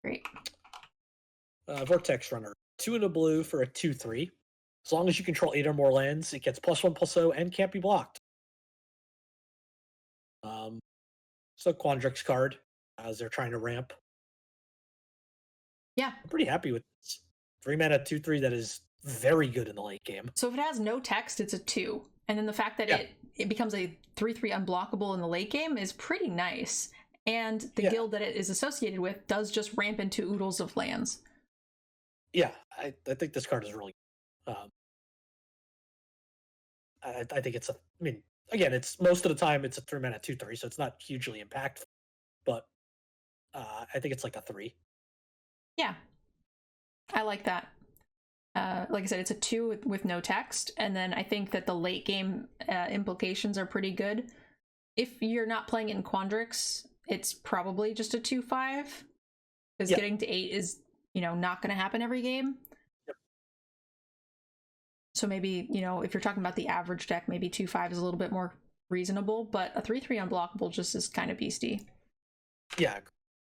[SPEAKER 1] Great.
[SPEAKER 2] Vortex Runner. 2 in a blue for a 2/3. As long as you control 8 or more lands, it gets +1/+0 and can't be blocked. So Quandrix card, as they're trying to ramp.
[SPEAKER 1] Yeah.
[SPEAKER 2] I'm pretty happy with this. 3 mana 2/3 that is very good in the late game.
[SPEAKER 1] So if it has no text, it's a 2. And then the fact that it becomes a 3/3 unblockable in the late game is pretty nice. And the guild that it is associated with does just ramp into oodles of lands.
[SPEAKER 2] Yeah, I think this card is really I think it's again, it's most of the time it's a 3 mana 2/3, so it's not hugely impactful. But I think it's like a 3.
[SPEAKER 1] Yeah. I like that. Like I said, it's a 2 with no text, and then I think that the late game implications are pretty good. If you're not playing it in Quandrix, it's probably just a 2/5, because getting to 8 is, not going to happen every game.
[SPEAKER 2] Yep.
[SPEAKER 1] So maybe, if you're talking about the average deck, maybe 2/5 is a little bit more reasonable, but a 3/3 unblockable just is kind of beastie.
[SPEAKER 2] Yeah.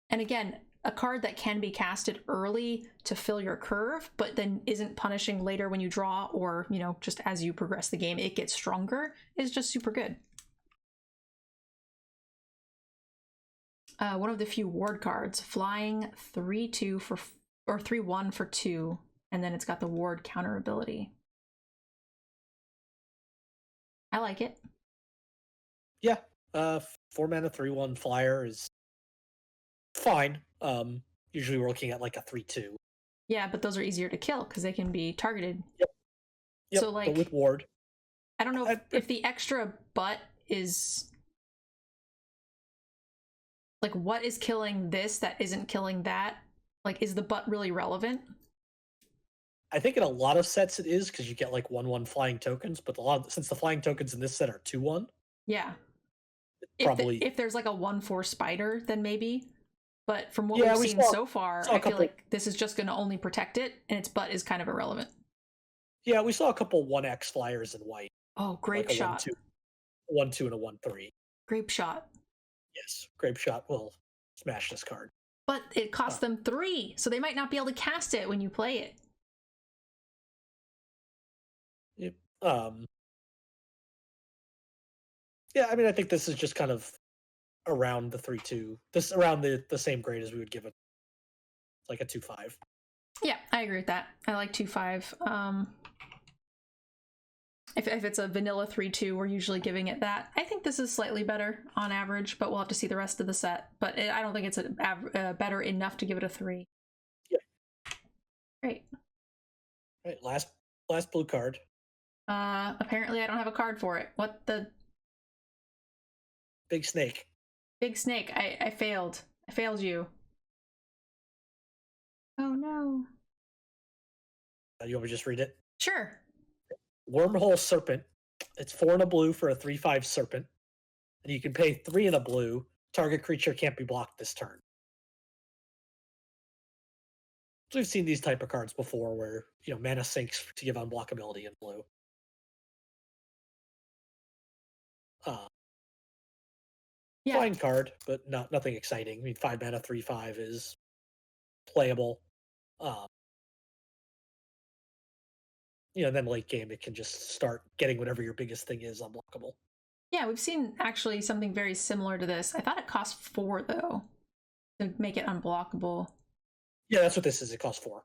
[SPEAKER 1] And again, a card that can be casted early to fill your curve, but then isn't punishing later when you draw, or, just as you progress the game, it gets stronger, is just super good. One of the few ward cards, flying 3/2 or 3/1 for 2, and then it's got the ward counter ability. I like it.
[SPEAKER 2] Yeah. 4 mana 3/1 flyer is fine. Usually we're looking at like a 3/2.
[SPEAKER 1] Yeah, but those are easier to kill because they can be targeted.
[SPEAKER 2] Yep.
[SPEAKER 1] So like,
[SPEAKER 2] but with ward,
[SPEAKER 1] I don't know if the extra butt is like, what is killing this that isn't killing that? Like, is the butt really relevant?
[SPEAKER 2] I think in a lot of sets it is, because you get like 1/1 flying tokens, but since the flying tokens in this set are 2/1.
[SPEAKER 1] Yeah.
[SPEAKER 2] Probably
[SPEAKER 1] if there's like a 1/4 spider, then maybe. But from what we've seen so far, I feel like this is just going to only protect it, and its butt is kind of irrelevant.
[SPEAKER 2] Yeah, we saw a couple 1x flyers in white.
[SPEAKER 1] Oh, grape shot.
[SPEAKER 2] 1/2 and a 1/3.
[SPEAKER 1] Grape shot.
[SPEAKER 2] Yes, grape shot will smash this card.
[SPEAKER 1] But it costs them 3, so they might not be able to cast it when you play it.
[SPEAKER 2] Yep. Yeah, I think this is just kind of around the 3/2. This around the same grade as we would give it. It's like a 2/5.
[SPEAKER 1] Yeah, I agree with that. I like 2/5. If it's a vanilla 3/2, we're usually giving it that. I think this is slightly better on average, but we'll have to see the rest of the set. But I don't think it's better enough to give it a 3.
[SPEAKER 2] Yeah.
[SPEAKER 1] Great.
[SPEAKER 2] All right, last blue card.
[SPEAKER 1] Apparently I don't have a card for it. What the?
[SPEAKER 2] Big snake.
[SPEAKER 1] Big snake. I failed. I failed you. Oh no.
[SPEAKER 2] You want me to just read it?
[SPEAKER 1] Sure.
[SPEAKER 2] Wormhole Serpent. It's 4 in a blue for a 3/5 serpent. And you can pay 3 in a blue. Target creature can't be blocked this turn. So we've seen these type of cards before where, mana sinks to give unblockability in blue. Uh,
[SPEAKER 1] Yeah.
[SPEAKER 2] Fine card, but nothing exciting. I mean, 5 mana, 3/5 is playable. Um, then late game it can just start getting whatever your biggest thing is unblockable.
[SPEAKER 1] Yeah, we've seen actually something very similar to this. I thought it cost 4 though to make it unblockable.
[SPEAKER 2] Yeah, that's what this is. It costs 4.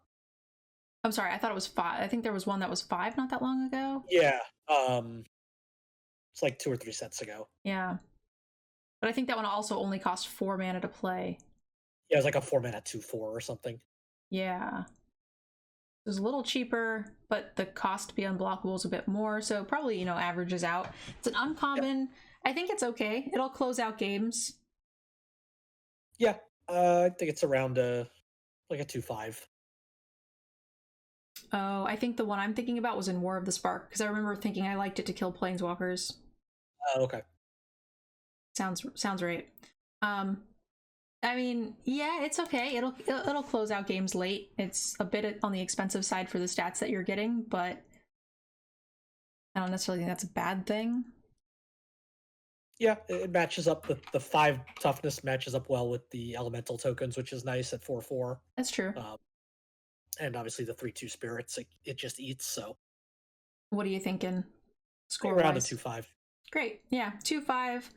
[SPEAKER 1] I'm sorry, I thought it was 5. I think there was one that was 5 not that long ago.
[SPEAKER 2] Yeah, it's like 2 or 3 sets ago.
[SPEAKER 1] Yeah. But I think that one also only cost 4 mana to play.
[SPEAKER 2] Yeah, it was like a 4 mana 2/4 or something.
[SPEAKER 1] Yeah. It was a little cheaper, but the cost to be unblockable is a bit more, so probably, averages out. It's an uncommon. Yep. I think it's okay. It'll close out games.
[SPEAKER 2] Yeah, I think it's around like a 2/5.
[SPEAKER 1] Oh, I think the one I'm thinking about was in War of the Spark, because I remember thinking I liked it to kill planeswalkers.
[SPEAKER 2] Oh, okay.
[SPEAKER 1] Sounds right. I mean, yeah, it's okay. It'll close out games late. It's a bit on the expensive side for the stats that you're getting, but I don't necessarily think that's a bad thing.
[SPEAKER 2] Yeah, it matches up. The 5 toughness matches up well with the elemental tokens, which is nice at 4/4.
[SPEAKER 1] That's true.
[SPEAKER 2] And obviously the 3/2 spirits, it just eats. So,
[SPEAKER 1] what are you thinking?
[SPEAKER 2] Score around a 2/5.
[SPEAKER 1] Great. Yeah, 2/5.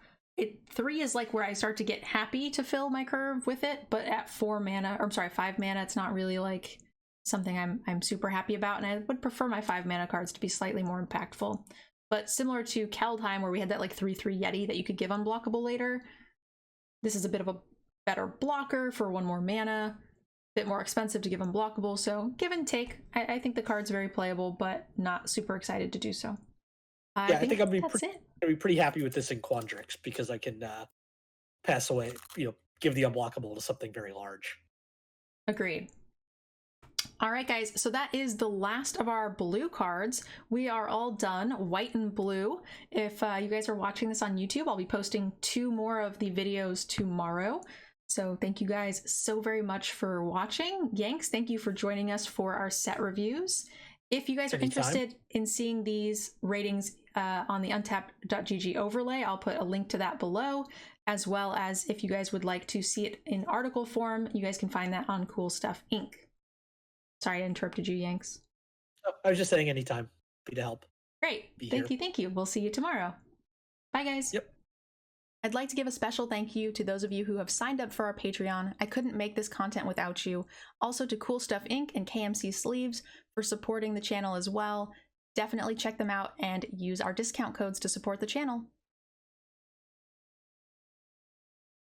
[SPEAKER 1] 3 is like where I start to get happy to fill my curve with it, but at 5 mana, it's not really like something I'm super happy about, and I would prefer my 5 mana cards to be slightly more impactful. But similar to Keldheim, where we had that like 3/3 Yeti that you could give unblockable later, this is a bit of a better blocker for 1 more mana, a bit more expensive to give unblockable, so give and take. I think the card's very playable, but not super excited to do so.
[SPEAKER 2] I think I'd be pretty happy with this in Quandrix because I can pass away, give the unblockable to something very large.
[SPEAKER 1] Agreed. All right, guys, so that is the last of our blue cards. We are all done, white and blue. If you guys are watching this on YouTube, I'll be posting 2 more of the videos tomorrow. So thank you guys so very much for watching. Yanks, thank you for joining us for our set reviews. If you guys are interested in seeing these ratings on the untapped.gg overlay, I'll put a link to that below, as well as if you guys would like to see it in article form, you guys can find that on Cool Stuff Inc. Sorry, I interrupted you, Yanks.
[SPEAKER 2] Oh, I was just saying anytime. Be to help.
[SPEAKER 1] Great. Thank you. We'll see you tomorrow. Bye, guys.
[SPEAKER 2] Yep.
[SPEAKER 1] I'd like to give a special thank you to those of you who have signed up for our Patreon. I couldn't make this content without you. Also to Cool Stuff Inc. and KMC Sleeves for supporting the channel as well. Definitely check them out and use our discount codes to support the channel.